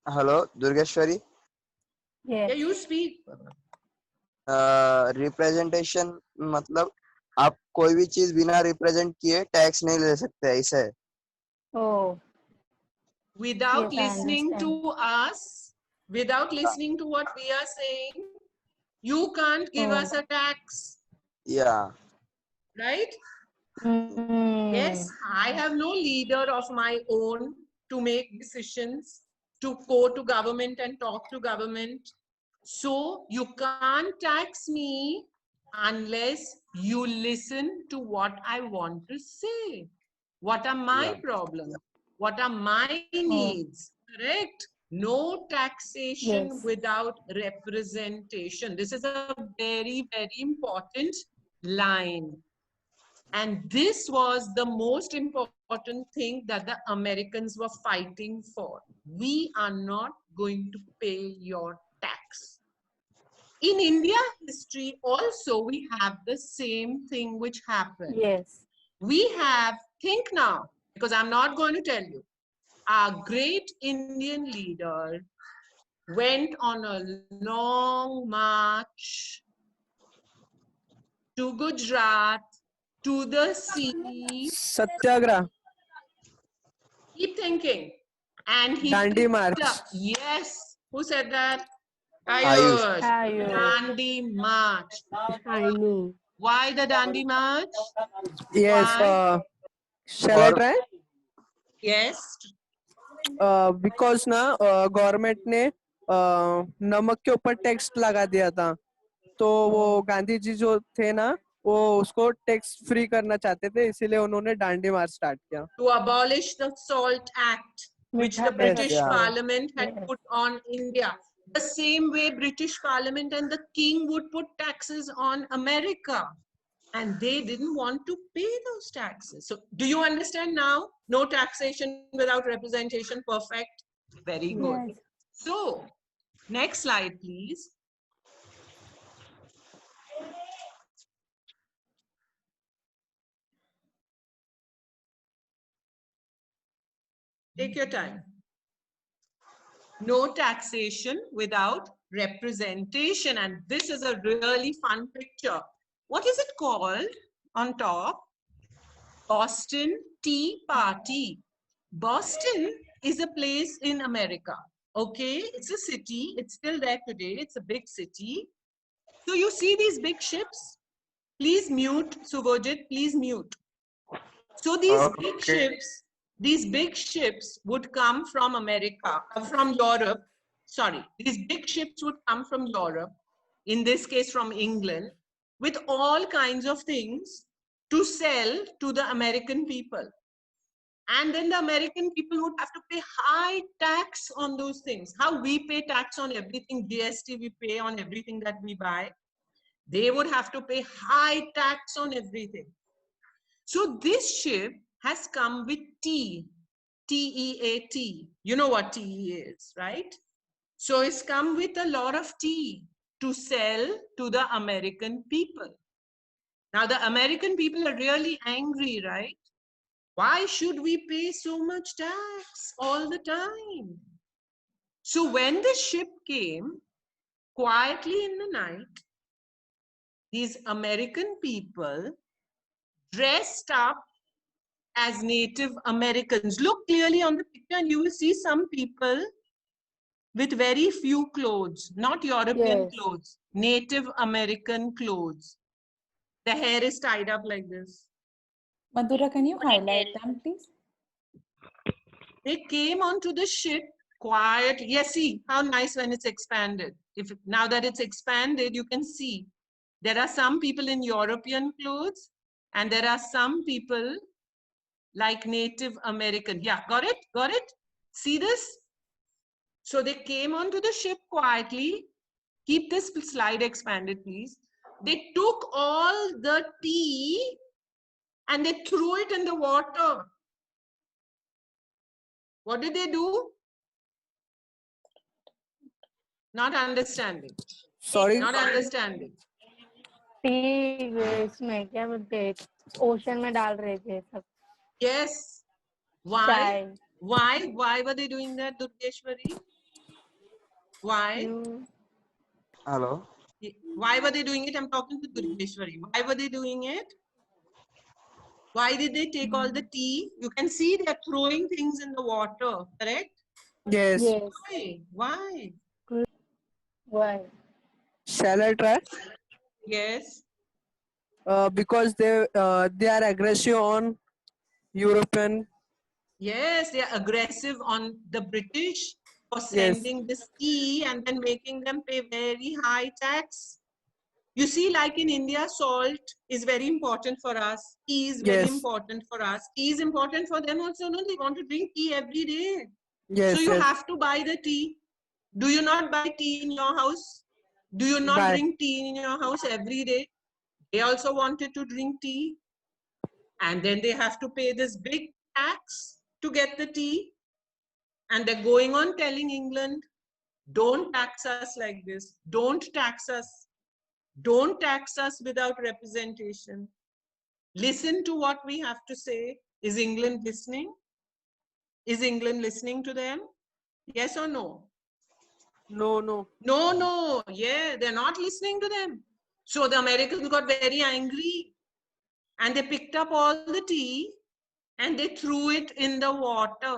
Hello, Durgeshwari. Yeah, Yes. you speak. Representation मतलब आप कोई भी चीज बिना represent किए tax नहीं ले सकते, ऐसा है. Oh, Without Yes, I listening understand. to us, without listening to what we are saying, you can't give Oh. us a tax, Yeah. right? mm, Yes, I have no leader of my own to make decisions, to go to government and talk to government. So you can't tax me unless you listen to what I want to say. What are my Yeah. problems? What are my needs? Correct? No taxation Yes. without representation. This is a very, very important line. And this was the most important thing that the Americans were fighting for. We are not going to pay your tax. In India history also, we have the same thing which happened. yes. We have, think now, because I'm not going to tell you, our great Indian leader went on a long march to Gujarat, to the sea. Satyagrah. Keep thinking. And he Dandi picked March. up- Yes. Who said that? Ayush. Ayush. Ayush. Dandi March. I know. Why the Dandi March? Yes. Why? Shall I try? Yes. Because ना government ने नमक के ऊपर tax लगा दिया था, तो वो गांधी जी जो थे ना, वो उसको टैक्स फ्री करना चाहते थे, इसीलिए उन्होंने दांडी मार्च स्टार्ट किया. To abolish the Salt Act, which the मीठा British yeah. Parliament had Yes. put on India. The same way British Parliament and the King would put taxes on America. And they didn't want to pay those taxes. So do you understand now? No taxation without representation. Perfect. Very good. Yes. So next slide, please. Take your time. No taxation without representation. And this is a really fun picture. What is it called on top? Boston Tea Party. Boston is a place in America. Okay, it's a city. It's still there today. It's a big city. So you see these big ships? Please mute, Subhojit, please mute. So these big ships would come from America, from Europe. Sorry, these big ships would come from Europe, in this case from England, with all kinds of things to sell to the American people. And then the American people would have to pay high tax on those things. How we pay tax on everything, GST we pay on everything that we buy. They would have to pay high tax on everything. So this ship has come with tea, T-E-A-T. You know what tea is, right? So it's come with a lot of tea to sell to the American people. Now the American people are really angry, right? Why should we pay so much tax all the time? So when the ship came, quietly in the night, these American people dressed up as Native Americans. Look clearly on the picture and you will see some people with very few clothes, not European Yes. clothes, Native American clothes. The hair is tied up like this. Madhura, can you highlight them, please? They came onto the ship quietly. Yes, see how nice when it's expanded. Now that it's expanded, you can see there are some people in European clothes and there are some people like Native American. Yeah, got it? Got it? See this? So they came onto the ship quietly. Keep this slide expanded, please. They took all the tea and they threw it in the water. What did they do? Not understanding. Sorry. Not understanding. T इसमें क्या बोलते हैं, ocean में डाल रहे थे सब. Yes. Why? चाय. Why were they doing that, Durgeshwari? Why? Hello. Why were they doing it? I'm talking to Durgeshwari. Why were they doing it? Why did they take all the tea? You can see they're throwing things in the water, correct? Yes. Yes. Why? Why? Shall I try? Yes. Because they are aggressive on European. Yes, they are aggressive on the British for Yes. sending this tea and then making them pay very high tax. You see, like in India, salt is very important for us. Tea is very Yes. important for us. Tea is important for them also. No, they want to drink tea every day. Yes. So you Yes. have to buy the tea. Do you not buy tea in your house? Do you not Buy. drink tea in your house every day? They also wanted to drink tea. And then they have to pay this big tax to get the tea. And they're going on telling England, don't tax us like this. Don't tax us. Don't tax us without representation. Listen to what we have to say. Is England listening? Is England listening to them? Yes or no? No. No. No, no. Yeah, they're not listening to them. So the Americans got very angry and they picked up all the tea and they threw it in the water.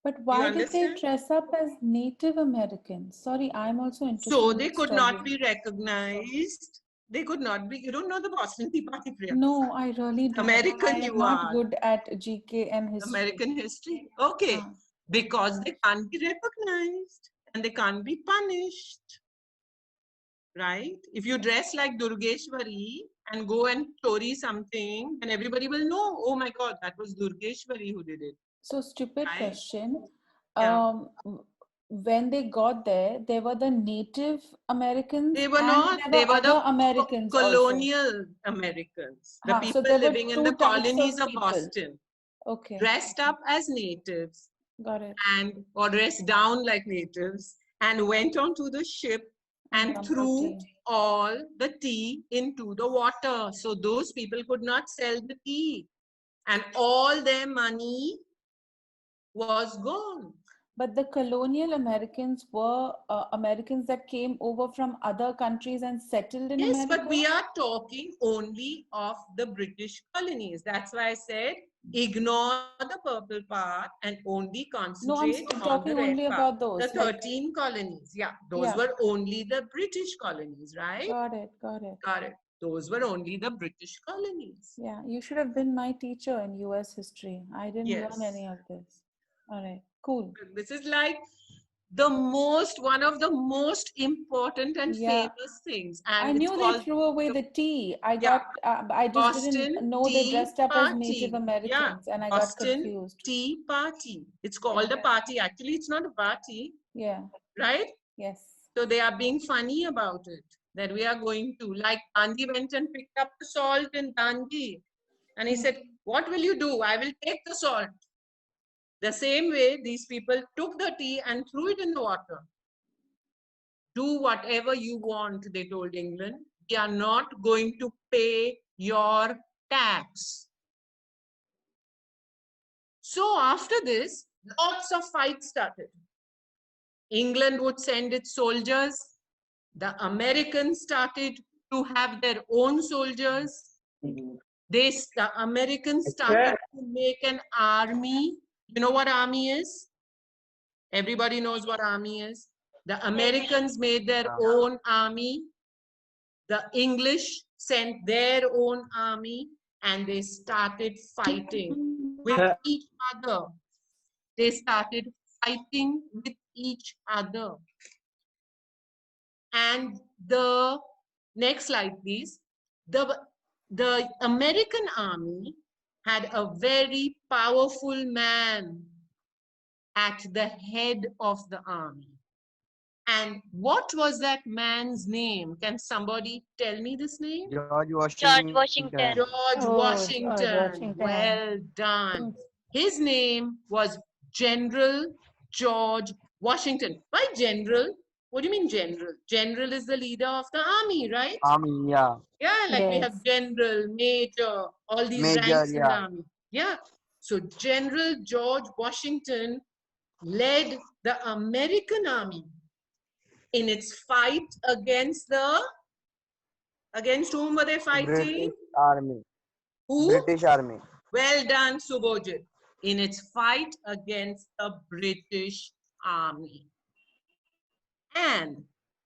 But why did they understand? dress up as Native Americans? Sorry, I'm also interested So in they this could not story. be recognized. They could not be. You don't know the Boston Tea Party, Priya. No, I really don't. American I am you not are. good at GK and history. American history. Okay. Ah. Because they can't be recognized and they can't be punished. Right? If you dress like Durgeshwari and go and story something, then everybody will know, oh my God, that was Durgeshwari who did it. So stupid Right? question. Yeah. When they got there, they were the Native Americans They were and not, there they were were the other Americans also. colonial Americans, the So people there were living in two the types colonies of of people. Boston, Okay, dressed up as natives got it. and or dressed down like natives and went onto the ship and dumped the threw tea. all the tea into the water. So those people could not sell the tea and all their money was gone. But the colonial Americans were Americans that came over from other countries and settled in Yes, America. but we are talking only of the British colonies. That's why I said ignore the purple part and only No, I'm concentrate on the talking red only part. about those. The Like, 13 colonies. Yeah, those yeah. were only the British colonies, right? Got it, got it. Got it. Those were only the British colonies. Yeah, you should have been my teacher in US history. I didn't Yes. learn any of this. All right, cool. This is like one of the most important and Yeah. famous things. And I it's knew they called threw away the tea. I just Boston didn't know they Tea dressed up as Party. Native Americans and I got Boston confused. Tea Party. It's called a party. Actually, it's not a party, Yeah, right? yes. So they are being funny about it, that we are going to, like Gandhi went and picked up the salt in Gandhi. And he said, what will you do? I will take the salt. The same way, these people took the tea and threw it in the water. Do whatever you want, they told England. We are not going to pay your tax. So after this, lots of fights started. England would send its soldiers. The Americans started to have their own soldiers. The Americans started to make an army. You know what army is? Everybody knows what army is. The Americans made their own army. The English sent their own army and they started fighting with each other. They started fighting with each other. And the next slide, please. The American army had a very powerful man at the head of the army. And what was that man's name? Can somebody tell me this name? George Washington. George Oh, Washington. George Washington. Well done. His name was General George Washington. Why general? What do you mean general? General is the leader of the army, right? Army, yeah. Yeah, like we Yes. have general, major, all these Major, ranks in the yeah. army. Yeah. So General George Washington led the American army in its fight against whom were they fighting? British Army. Who? British Army. Well done, Subhojit. In its fight against the British Army. And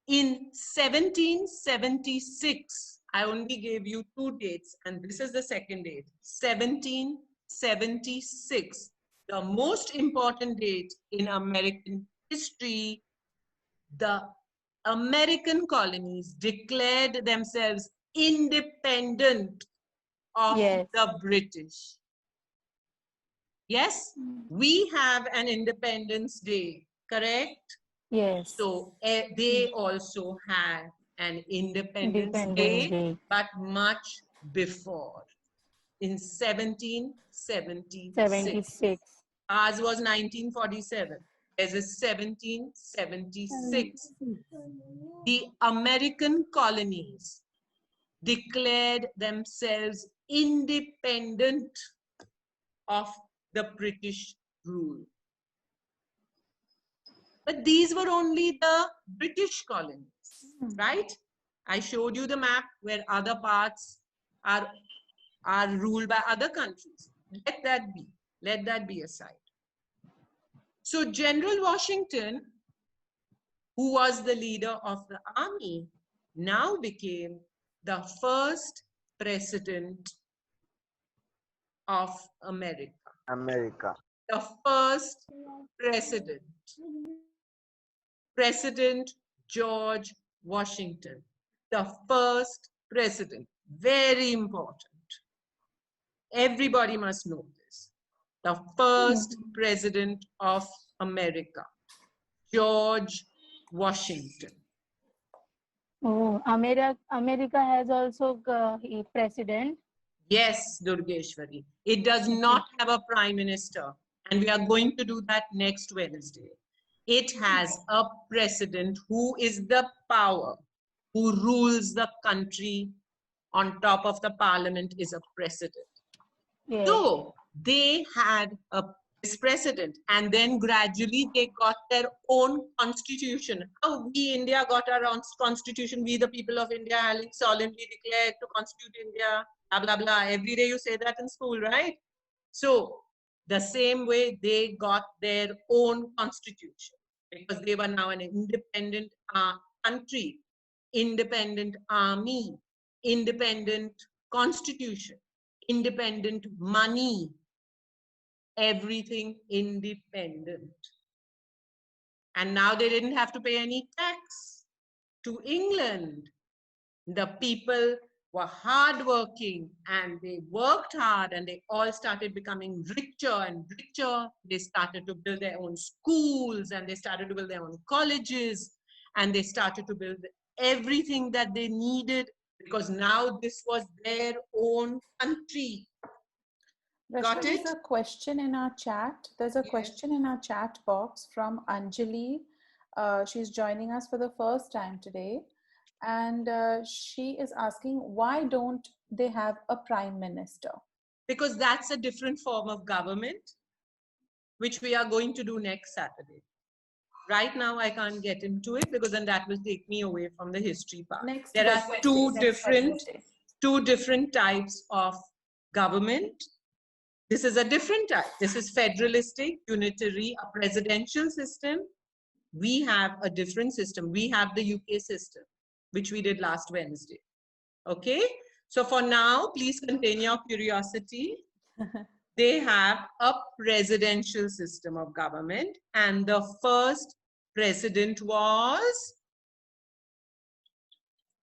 in 1776, I only gave you 2 dates, and this is the second date, 1776, the most important date in American history. The American colonies declared themselves independent of Yes. the British. Yes, we have an Independence Day, correct? Yes. So they also had an Independence Independence Day, Day. but much before, in 1776. 76. Ours was 1947. There's a 1776. The American colonies declared themselves independent of the British rule. But these were only the British colonies, right? I showed you the map where other parts are ruled by other countries. Let that be aside. So General Washington, who was the leader of the army, now became the first president of America. America. The first president. President George Washington. The first president. Very important. Everybody must know this. The first president of America, George Washington. Oh, America has also a president. Yes, Durgeshwari. It does not have a prime minister, and we are going to do that next Wednesday. It has a president who is the power, who rules the country. On top of the parliament is a president. Yes. So they had this president, and then gradually they got their own constitution. How we India got our own constitution, we the people of India having solemnly declared to constitute India, blah, blah, blah. Every day you say that in school, right? So the same way they got their own constitution, because they were now an independent country, independent army, independent constitution, independent money, everything independent. And now they didn't have to pay any tax to England. The people were hardworking and they worked hard, and they all started becoming richer and richer. They started to build their own schools, and they started to build their own colleges, and they started to build everything that they needed, because now this was their own country. Got There's it? a question in our chat. There's a question in our chat box from Anjali. She's joining us for the first time today. And she is asking, why don't they have a prime minister? Because that's a different form of government, which we are going to do next Saturday. Right now, I can't get into it because then that will take me away from the history part. There are two different types of government. This is a different type. This is federalistic, unitary, a presidential system. We have a different system. We have the UK system, which we did last Wednesday. Okay? So for now, please contain your curiosity. They have a presidential system of government, and the first president was,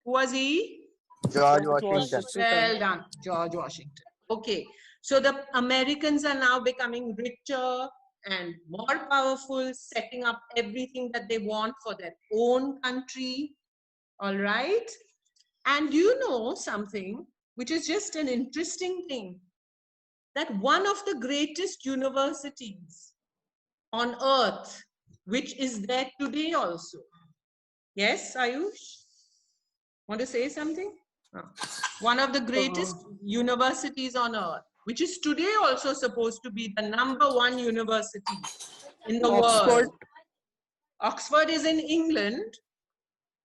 who was he? George Washington. Well done, George Washington. Okay, so the Americans are now becoming richer and more powerful, setting up everything that they want for their own country. All right. And you know something which is just an interesting thing, that one of the greatest universities on earth, which is there today also. Yes, Ayush? Want to say something? One of the greatest universities on earth, which is today also supposed to be the #1 university in the world. Oxford is in England.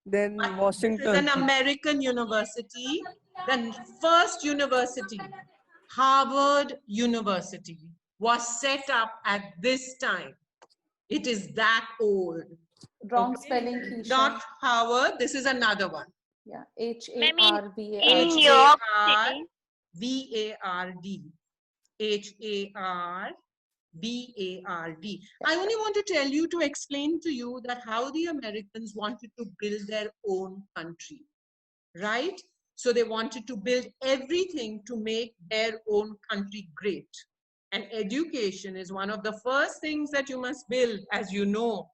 Then But Washington. this is an American university. The first university, Harvard University, was set up at this time. It is that old. Wrong spelling, Keisha. Not Harvard. This is another one. Yeah, In H-A-R-V-A-R. New York City. V-A-R-D. H-A-R-V-A-R-D. I only want to tell you, to explain to you that how the Americans wanted to build their own country, right? So they wanted to build everything to make their own country great. And education is one of the first things that you must build, as you know,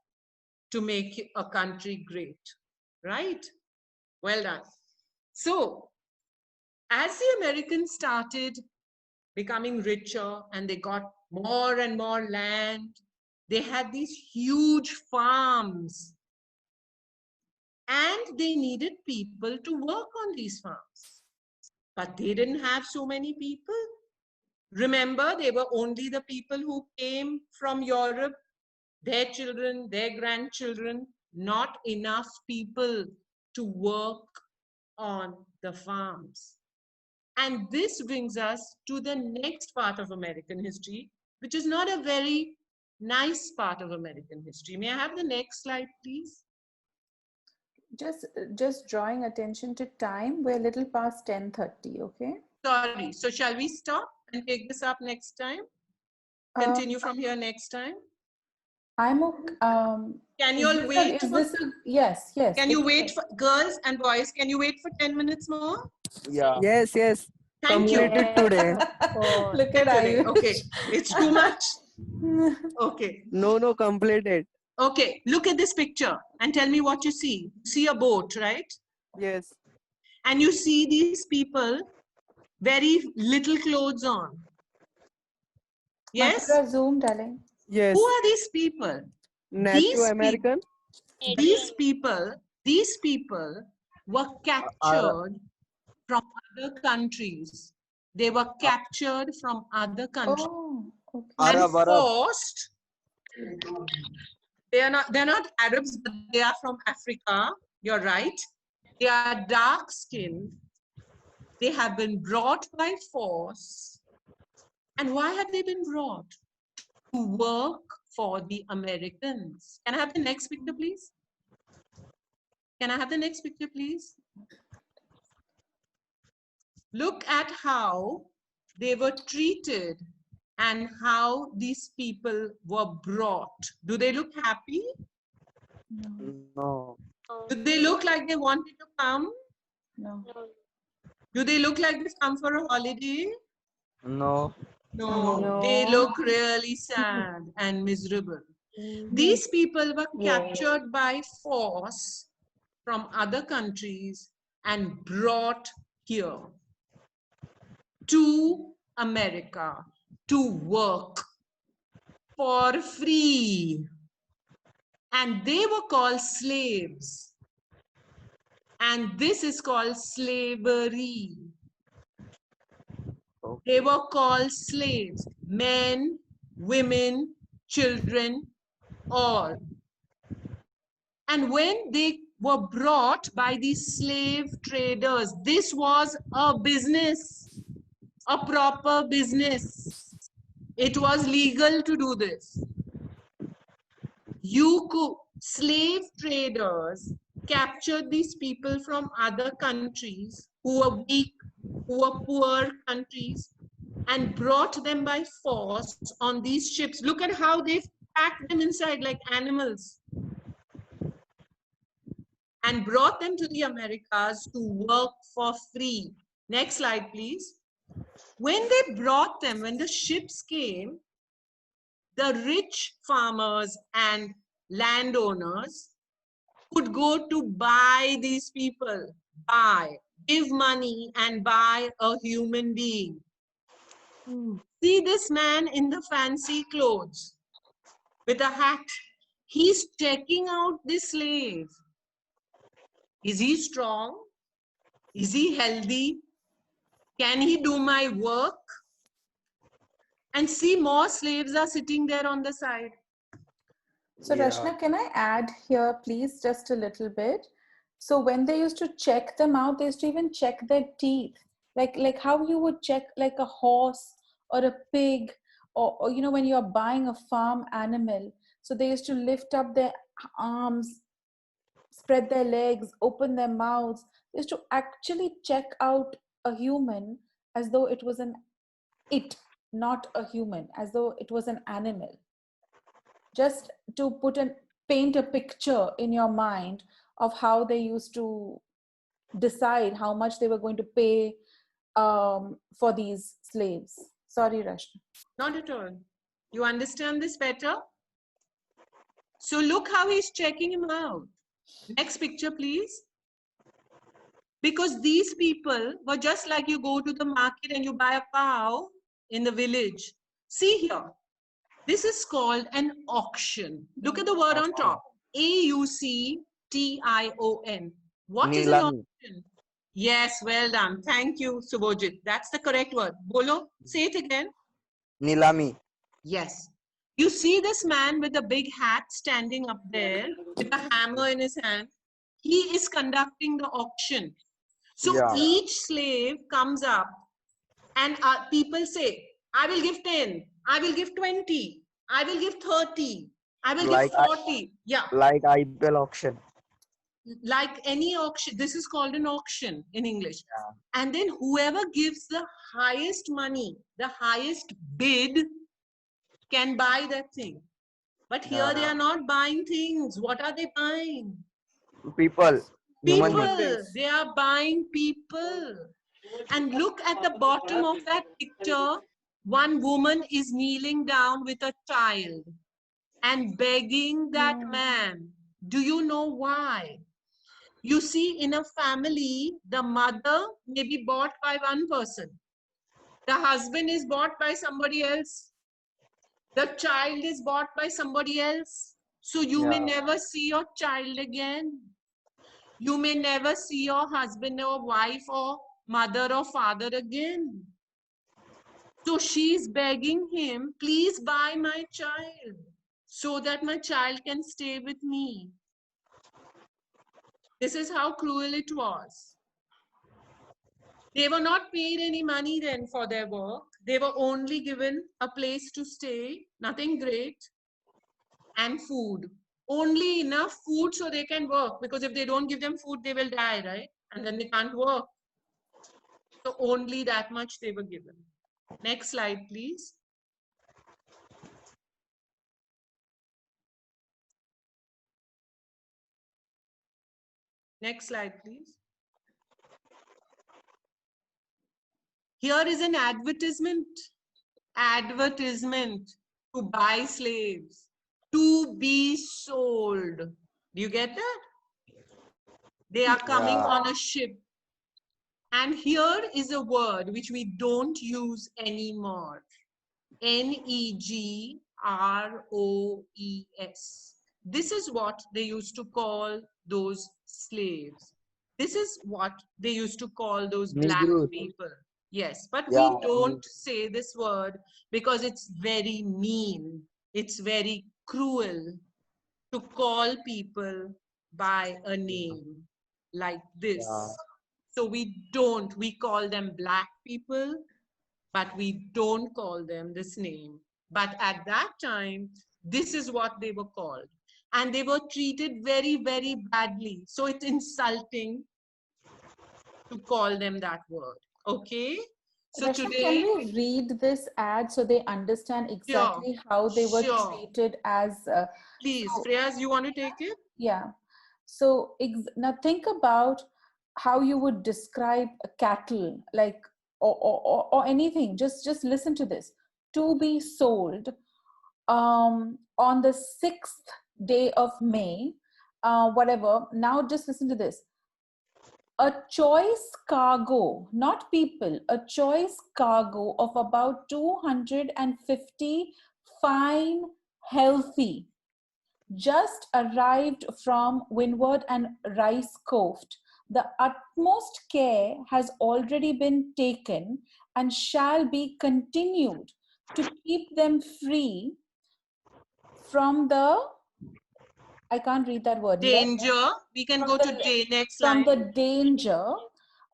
to make a country great, right? Well done. So as the Americans started becoming richer and they got more and more land, they had these huge farms, and they needed people to work on these farms. But they didn't have so many people. Remember, they were only the people who came from Europe, their children, their grandchildren, not enough people to work on the farms. And this brings us to the next part of American history, which is not a very nice part of American history. May I have the next slide, please? Just drawing attention to time. We're a little past 10:30. Okay. Sorry. So shall we stop and take this up next time? Continue from here next time? I'm okay. Can you all wait? Yes, yes. Can you wait for girls and boys? Can you wait for 10 minutes more? Yeah. Yes, yes. Thank you. Completed today. Look at Today. Ayush. Okay, it's too much. Okay. No, completed. Okay, look at this picture and tell me what you see. You see a boat, right? Yes. And you see these people, very little clothes on. Yes? Mathura, zoom, darling. Yes. Who are these people? Native American. These people were captured from other countries. They were captured from other countries Oh, okay. and Arab. forced. They're not Arabs, but they are from Africa. You're right. They are dark skinned. They have been brought by force. And why have they been brought? To work for the Americans. Can I have the next picture, please? Can I have the next picture, please? Look at how they were treated and how these people were brought. Do they look happy? No. Do they look like they wanted to come? No. Do they look like they've come for a holiday? No. No, they look really sad and miserable. These people were captured by force from other countries and brought here to America to work for free. And they were called slaves. And this is called slavery. They were called slaves, men, women, children, all. And when they were brought by these slave traders, this was a business, a proper business. It was legal to do this. Slave traders captured these people from other countries who were weak, who were poor countries, and brought them by force on these ships. Look at how they've packed them inside like animals and brought them to the Americas to work for free. Next slide, please. When they brought them, when the ships came, the rich farmers and landowners could go to buy these people, give money and buy a human being. See this man in the fancy clothes with a hat. He's checking out this slave. Is he strong? Is he healthy? Can he do my work? And see, more slaves are sitting there on the side. So Rashna, can I add here, please, just a little bit? So when they used to check them out, they used to even check their teeth, like how you would check like a horse or a pig, or you know, when you're buying a farm animal. So they used to lift up their arms, spread their legs, open their mouths. They used to actually check out a human as though it was not a human, as though it was an animal. Just to paint a picture in your mind of how they used to decide how much they were going to pay for these slaves. Sorry, Rashna. Not at all. You understand this better? So look how he's checking him out. Next picture, please. Because these people were just like you go to the market and you buy a cow in the village. See here. This is called an auction. Look at the word on top. AUCTION. What is an auction? Yes, well done. Thank you, Subhojit. That's the correct word. Bolo, say it again. Nilami. Yes. You see this man with a big hat standing up there with a hammer in his hand. He is conducting the auction. So each slave comes up and people say, I will give 10, I will give 20. I will give 30. I will Like give 40. Yeah. like IPL auction. Like any auction, this is called an auction in English. Yeah. And then whoever gives the highest money, the highest bid, can buy that thing. But here they Yeah. are not buying things. What are they buying? People. Human People. beings. They are buying people. And look at the bottom of that picture. One woman is kneeling down with a child and begging that man. Do you know why? You see, in a family, the mother may be bought by one person. The husband is bought by somebody else. The child is bought by somebody else. So you may Yeah. never see your child again. You may never see your husband or wife or mother or father again. So she's begging him, please buy my child so that my child can stay with me. This is how cruel it was. They were not paid any money then for their work. They were only given a place to stay, nothing great, and food. Only enough food so they can work, because if they don't give them food, they will die, right? And then they can't work. So only that much they were given. Next slide, please. Next slide, please. Here is an advertisement. Advertisement to buy slaves, to be sold. Do you get that? They are coming Yeah. on a ship. And here is a word which we don't use anymore. Negros. This is what they used to call those slaves. This is what they used to call those black Negroes. people. Yes, but Yeah. we don't say this word because it's very mean. It's very cruel to call people by a name like this. Yeah. So we call them black people, but we don't call them this name. But at that time, this is what they were called. And they were treated very, very badly. So it's insulting to call them that word. Okay? So Rashmi, today, can we read this ad so they understand exactly how they were sure. treated as? Please, so- Freyas, you want to take it? Yeah. So now think about how you would describe a cattle, like or anything. Just listen to this. To be sold on the 6th day of May, whatever. Now just listen to this. A choice cargo, not people, a choice cargo of about 250 fine, healthy, just arrived from Windward and Rice Cove. The utmost care has already been taken and shall be continued to keep them free from the, I can't read that word. Danger. We can go to next From slide. the danger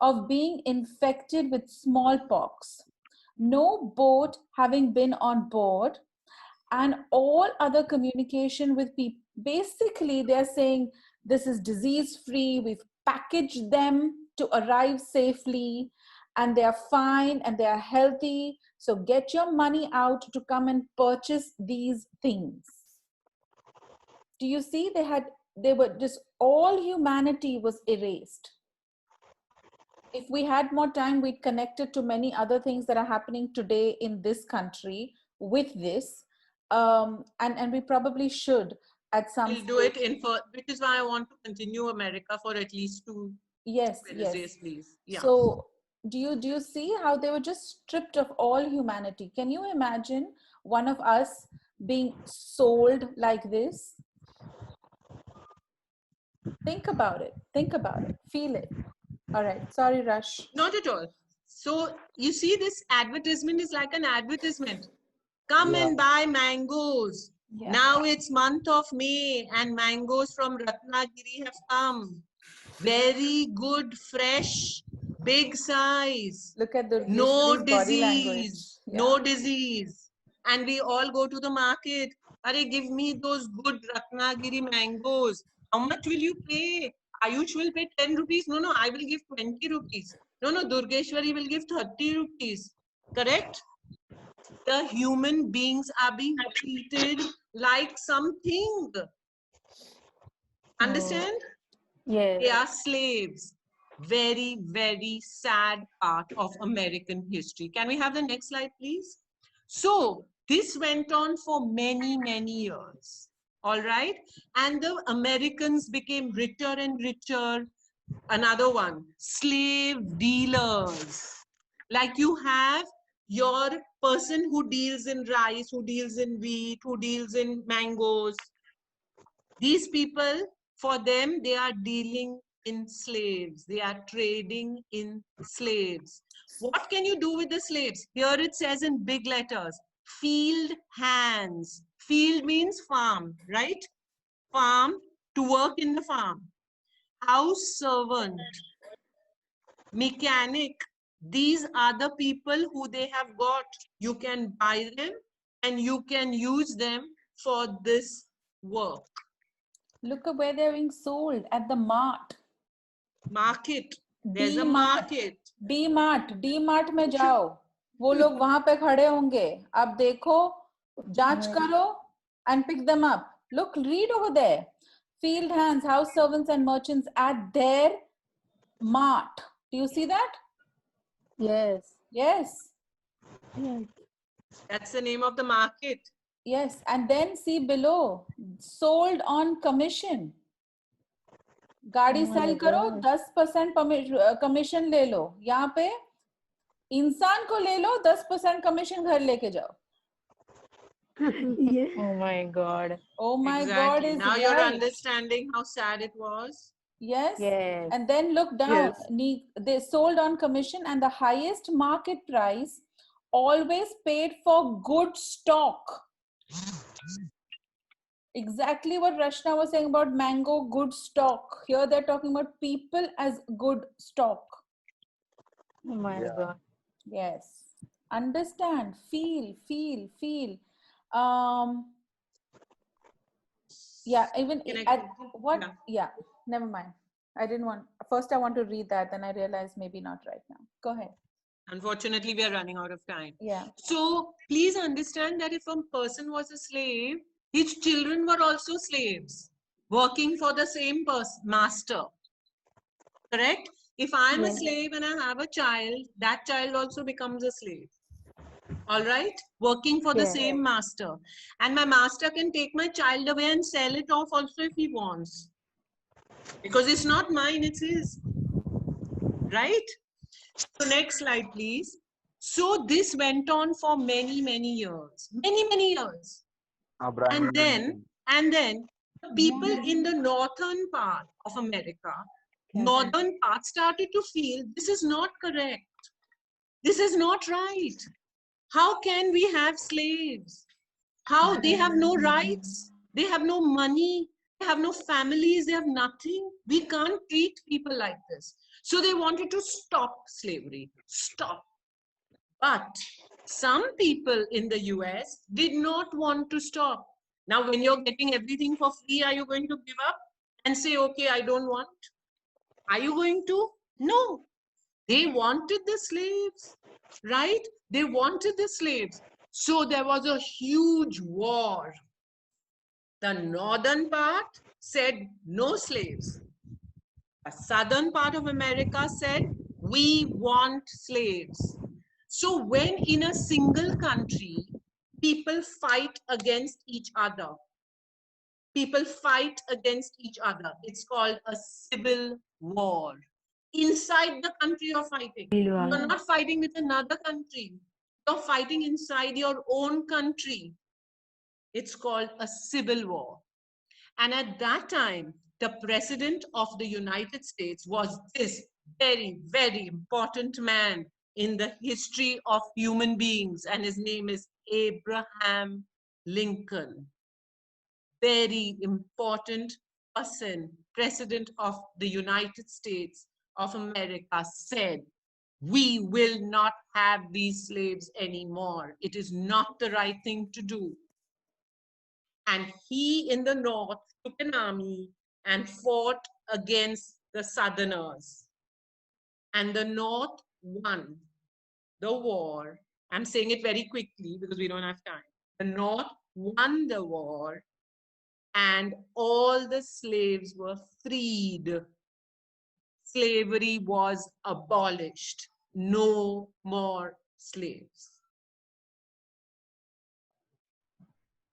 of being infected with smallpox. No boat having been on board, and all other communication with people. Basically, they're saying this is disease free. We've packaged them to arrive safely, and they are fine and they are healthy. So get your money out to come and purchase these things. Do you see? They were just, all humanity was erased. If we had more time, we'd connect it to many other things that are happening today in this country with this. And we probably should at some We'll do it which is why I want to continue America for at least two Wednesdays, please. Yeah. So do you see how they were just stripped of all humanity? Can you imagine one of us being sold like this? Think about it. Feel it. All right. Sorry, Rush. Not at all. So you see, this advertisement is like an advertisement. Come and buy mangoes. Yeah. Now it's month of May and mangoes from Ratnagiri have come. Very good, fresh, big size. Look at the No Vishnu's body language. disease. Yeah. No disease. and we all go to the market. Are, give me those good Ratnagiri mangoes. How much will you pay? Ayush will pay 10 rupees. No, I will give 20 rupees. No, Durgeshwari will give 30 rupees. Correct? The human beings are being treated like something. Understand? Yes. They are slaves. Very, very sad part of American history. Can we have the next slide, please? So this went on for many, many years. All right. And the Americans became richer and richer. Another one, slave dealers. Like you have your person who deals in rice, who deals in wheat, who deals in mangoes. These people, for them, they are dealing in slaves. They are trading in slaves. What can you do with the slaves? Here it says in big letters, field hands. Field means farm, right? Farm, to work in the farm. House servant, mechanic. These are the people who they have got. You can buy them and you can use them for this work. Look at where they're being sold at the mart. Market. There's a D-Mart. market. D-Mart में जाओ, वो लोग वहां पे खड़े होंगे. अब देखो, जांच करो and pick them up. Look, read over there. Field hands, house servants and merchants at their mart. Do you see that? Yes. Yes. That's the name of the market. Yes. And then see below, sold on commission. गाड़ी cell करो, 10% commission ले लो. यहाँ पे इंसान को ले लो, 10% commission घर लेके जाओ. Oh my God. Oh my Exactly. God, is now right. you're understanding how sad it was. Yes. Yes. And then look down. Yes. They sold on commission, and the highest market price always paid for good stock. Exactly what Rashna was saying about mango, good stock. Here they're talking about people as good stock. Oh my God. Yes. Understand, feel. Yeah, even Can I at continue? what? Yeah. Yeah, never mind. I didn't want, first I want to read that, then I realized maybe not right now. Go ahead. Unfortunately, we are running out of time. Yeah. So please understand that if a person was a slave, his children were also slaves, working for the same master. Correct? If I'm a slave and I have a child, that child also becomes a slave. All right? Working for the same master. And my master can take my child away and sell it off also if he wants. Because it's not mine, it's his. Right? So next slide, please. So this went on for many, many years. Many years. And then the people in the northern part of America, northern part, started to feel this is not correct. This is not right. How can we have slaves? How? They have no rights. They have no money. They have no families. They have nothing. We can't treat people like this. So they wanted to stop slavery. Stop. But some people in the US did not want to stop. Now, when you're getting everything for free, are you going to give up and say, okay, I don't want? Are you going to? No. They wanted the slaves, right? They wanted the slaves. So there was a huge war. The northern part said no slaves. The southern part of America said, we want slaves. So when in a single country, people fight against each other, it's called a civil war. Inside the country you're fighting. You're not fighting with another country. You're fighting inside your own country. It's called a civil war. And at that time, the president of the United States was this very, very important man in the history of human beings. And his name is Abraham Lincoln. Very important person, president of the United States of America, said, we will not have these slaves anymore. It is not the right thing to do. And he in the north took an army and fought against the southerners. And the north won the war. I'm saying it very quickly because we don't have time. The north won the war and all the slaves were freed. Slavery was abolished. No more slaves.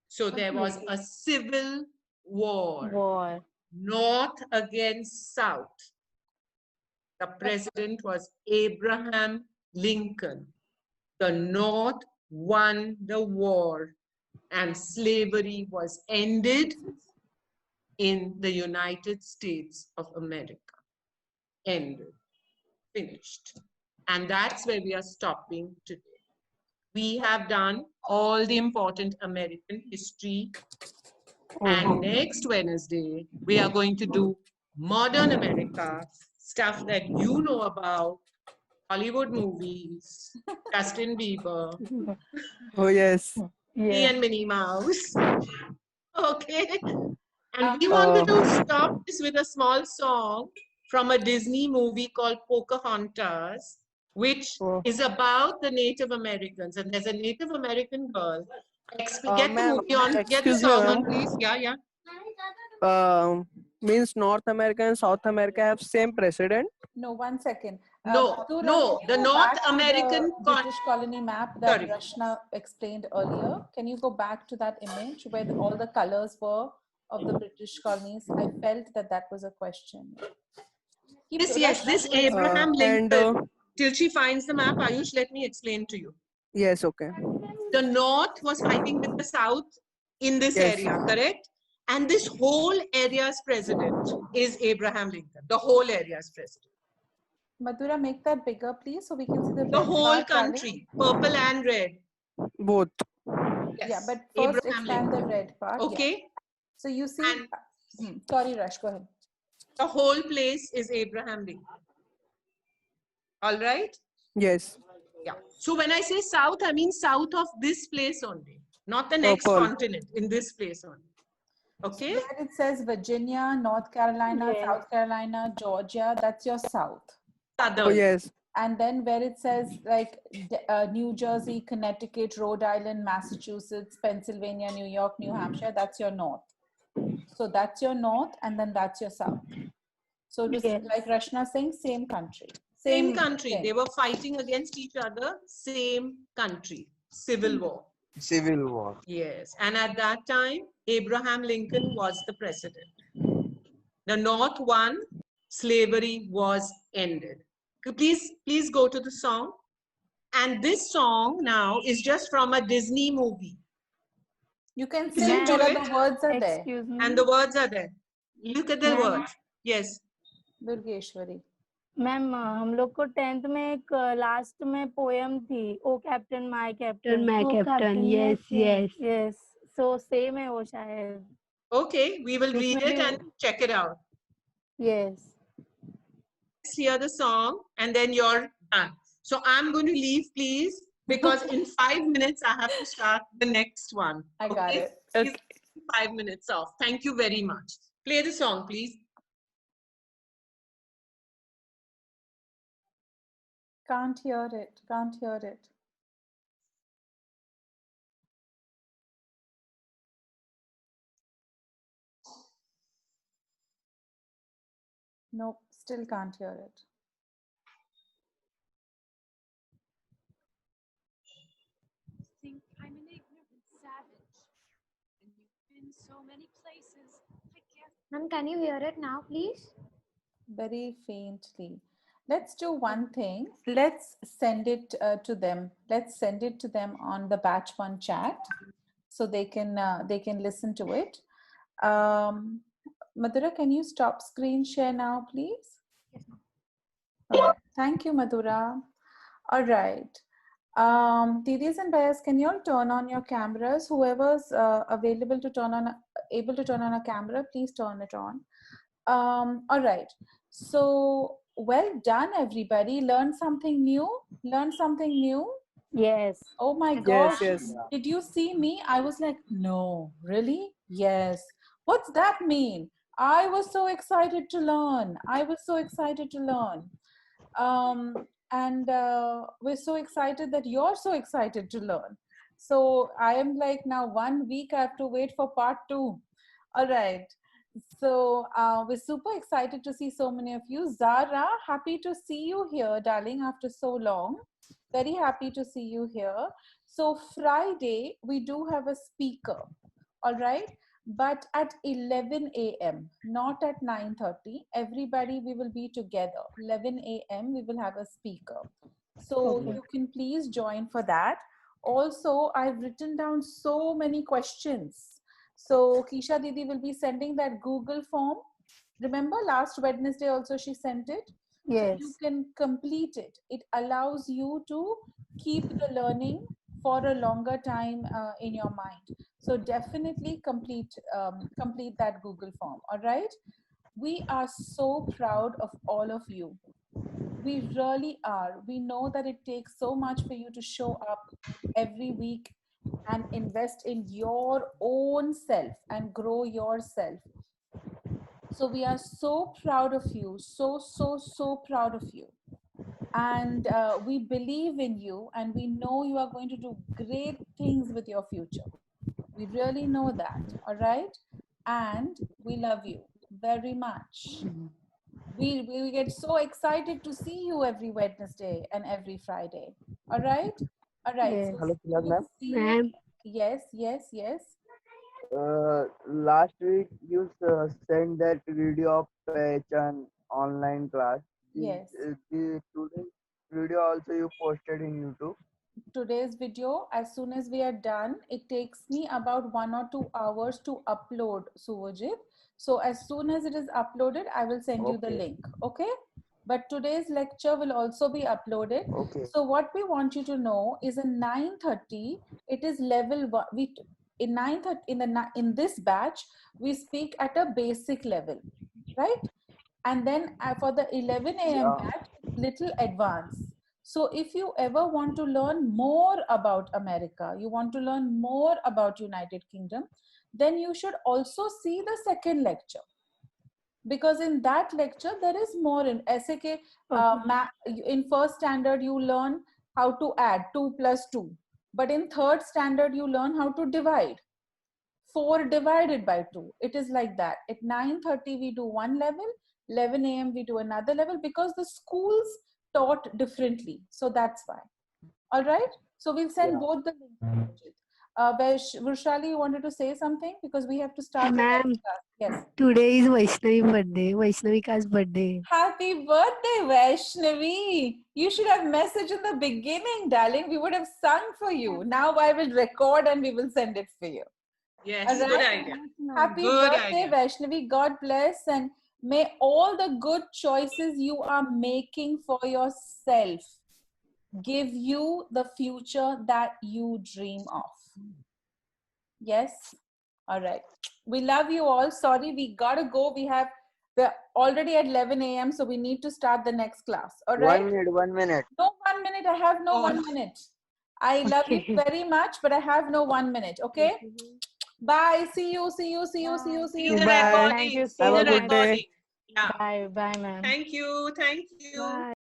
So there was a civil war. North against South. The president was Abraham Lincoln. The North won the war and slavery was ended in the United States of America. Ended, finished. And that's where we are stopping today. We have done all the important American history. And next Wednesday, we are going to do modern America, stuff that you know about, Hollywood movies, Justin Bieber, Oh yes. me and Minnie Mouse. Okay. And we wanted to stop this with a small song from a Disney movie called Pocahontas, which is about the Native Americans. And there's a Native American girl. Get the Ma'am, movie on, get the excuse me, song ma'am. on, please. Yeah, yeah. Means North America and South America have same president. No, 1 second. No, Madhura, no, can the you go North back to American the British colony map that Sorry. Rashna explained earlier. Can you go back to that image where all the colors were of the British colonies? I felt that that was a question. Yes, this Abraham Lincoln, till she finds the map, Ayush, let me explain to you. Yes, okay. The North was fighting with the South in this Yes. area, correct? And this whole area's president is Abraham Lincoln. The whole area's president. Madhura, make that bigger, please, so we can see the The red whole part, darling. country, purple and red. Both. Yes. Yeah, but first Abraham expand the Lincoln. red part. Okay. Yeah. So you see, sorry, Rush, go ahead. The whole place is Abraham Lincoln. All right? Yes. Yeah. So when I say south, I mean south of this place only, not the next Purple. continent, in this place only. Okay? So where it says Virginia, North Carolina, Yes. South Carolina, Georgia, that's your south. Southern. Oh yes. And then where it says like New Jersey, Connecticut, Rhode Island, Massachusetts, Pennsylvania, New York, New Hampshire, that's your north. So that's your north and then that's your south. So it was Yes. like Rashna saying, same country. Same country. thing. They were fighting against each other. Same country. Civil war. Civil War. Yes. And at that time, Abraham Lincoln was the president. The North won. Slavery was ended. Please go to the song. And this song now is just from a Disney movie. You can Listen sing to where it. the words are there. Excuse me. And the words are there. Look at the Ma'am. words. Yes. Durgeshwari. Ma'am हम लोग को 10th में एक last में poem थी O captain my captain yes so same है वो शायद Okay. We will read it and check it out. Yes Let's hear the song and then you're done. So I'm going to leave, please, because in 5 minutes I have to start the next one. I got it. Please take 5 minutes off. Thank you very much. Play the song, please. Can't hear it. Can't hear it. Nope, still can't hear it. Think I'm an ignorant savage, and you've been so many places. I guess Ma'am, can you hear it now, please? Very faintly. Let's do one thing. Let's send it to them. Let's send it to them on the batch one chat, so they can listen to it. Madhura, can you stop screen share now, please? All right. Thank you, Madhura. All right. Didis and Bayas, can you all turn on your cameras? Whoever's able to turn on a camera, please turn it on. All right. So well done, everybody. Learn something new. Learn something new. Yes. Oh my Yes, gosh. yes. Did you see me? I was like, no, really? Yes. What's that mean? I was so excited to learn. I was so excited to learn. And we're so excited that you're so excited to learn. So I am like, now 1 week I have to wait for part 2. All right. So we're super excited to see so many of you. Zara, happy to see you here, darling, after so long. Very happy to see you here. So Friday, we do have a speaker, all right? But at 11 a.m., not at 9:30. Everybody, we will be together. 11 a.m., we will have a speaker. So Okay. you can please join for that. Also, I've written down so many questions. So Keisha Didi will be sending that Google form. Remember last Wednesday also she sent it? So Yes. you can complete it. It allows you to keep the learning for a longer time in your mind. So definitely complete that Google form. All right. We are so proud of all of you. We really are. We know that it takes so much for you to show up every week and invest in your own self and grow yourself. So we are so proud of you, so proud of you. And we believe in you, and we know you are going to do great things with your future. We really know that, all right? And we love you very much. We get so excited to see you every Wednesday and every Friday. All right? All right. Yes. So Hello, Filag ma'am. see you. Ma'am, Yes, yes, yes. Last week you sent that video of Pehchan online class. Yes. The today's video also you posted in YouTube. Today's video, as soon as we are done, it takes me about 1 or 2 hours to upload, Suvajit. So as soon as it is uploaded, I will send you the Okay. link. Okay? But today's lecture will also be uploaded. Okay. So what we want you to know is in 9:30, it is level 1. We in 9:30 in this batch, we speak at a basic level, right? And then for the 11 a.m. Yeah. batch, it's little advanced. So if you ever want to learn more about America, you want to learn more about United Kingdom, then you should also see the second lecture. Because in that lecture, there is more in SAK. In first standard, you learn how to add 2 plus 2. But in third standard, you learn how to divide. 4 divided by 2. It is like that. At 9:30, we do one level. 11 a.m. we do another level because the schools taught differently. So that's why. All right. So we'll send both the links. Vrushali, you wanted to say something because we have to start the next ma'am, class. Yes. today is Vaishnavi birthday. Vaishnavika's birthday. Happy birthday, Vaishnavi. You should have messaged in the beginning, darling. We would have sung for you. Now I will record and we will send it for you. Yes, All good right. idea. Happy Good birthday, idea. Vaishnavi. God bless. And may all the good choices you are making for yourself give you the future that you dream of. Yes? All right. We love you all. Sorry, we gotta go. We're already at 11 a.m., so we need to start the next class. All right? 1 minute. 1 minute. No 1 minute. I have no Oh. 1 minute. I love you Okay. very much, but I have no 1 minute. Okay? Bye. See you. See you. See you. See you. See See you. the Bye. recording. Thank you See Have so a the good much. day. recording. Yeah. Bye. Bye, ma'am. Thank you. Thank you. Bye.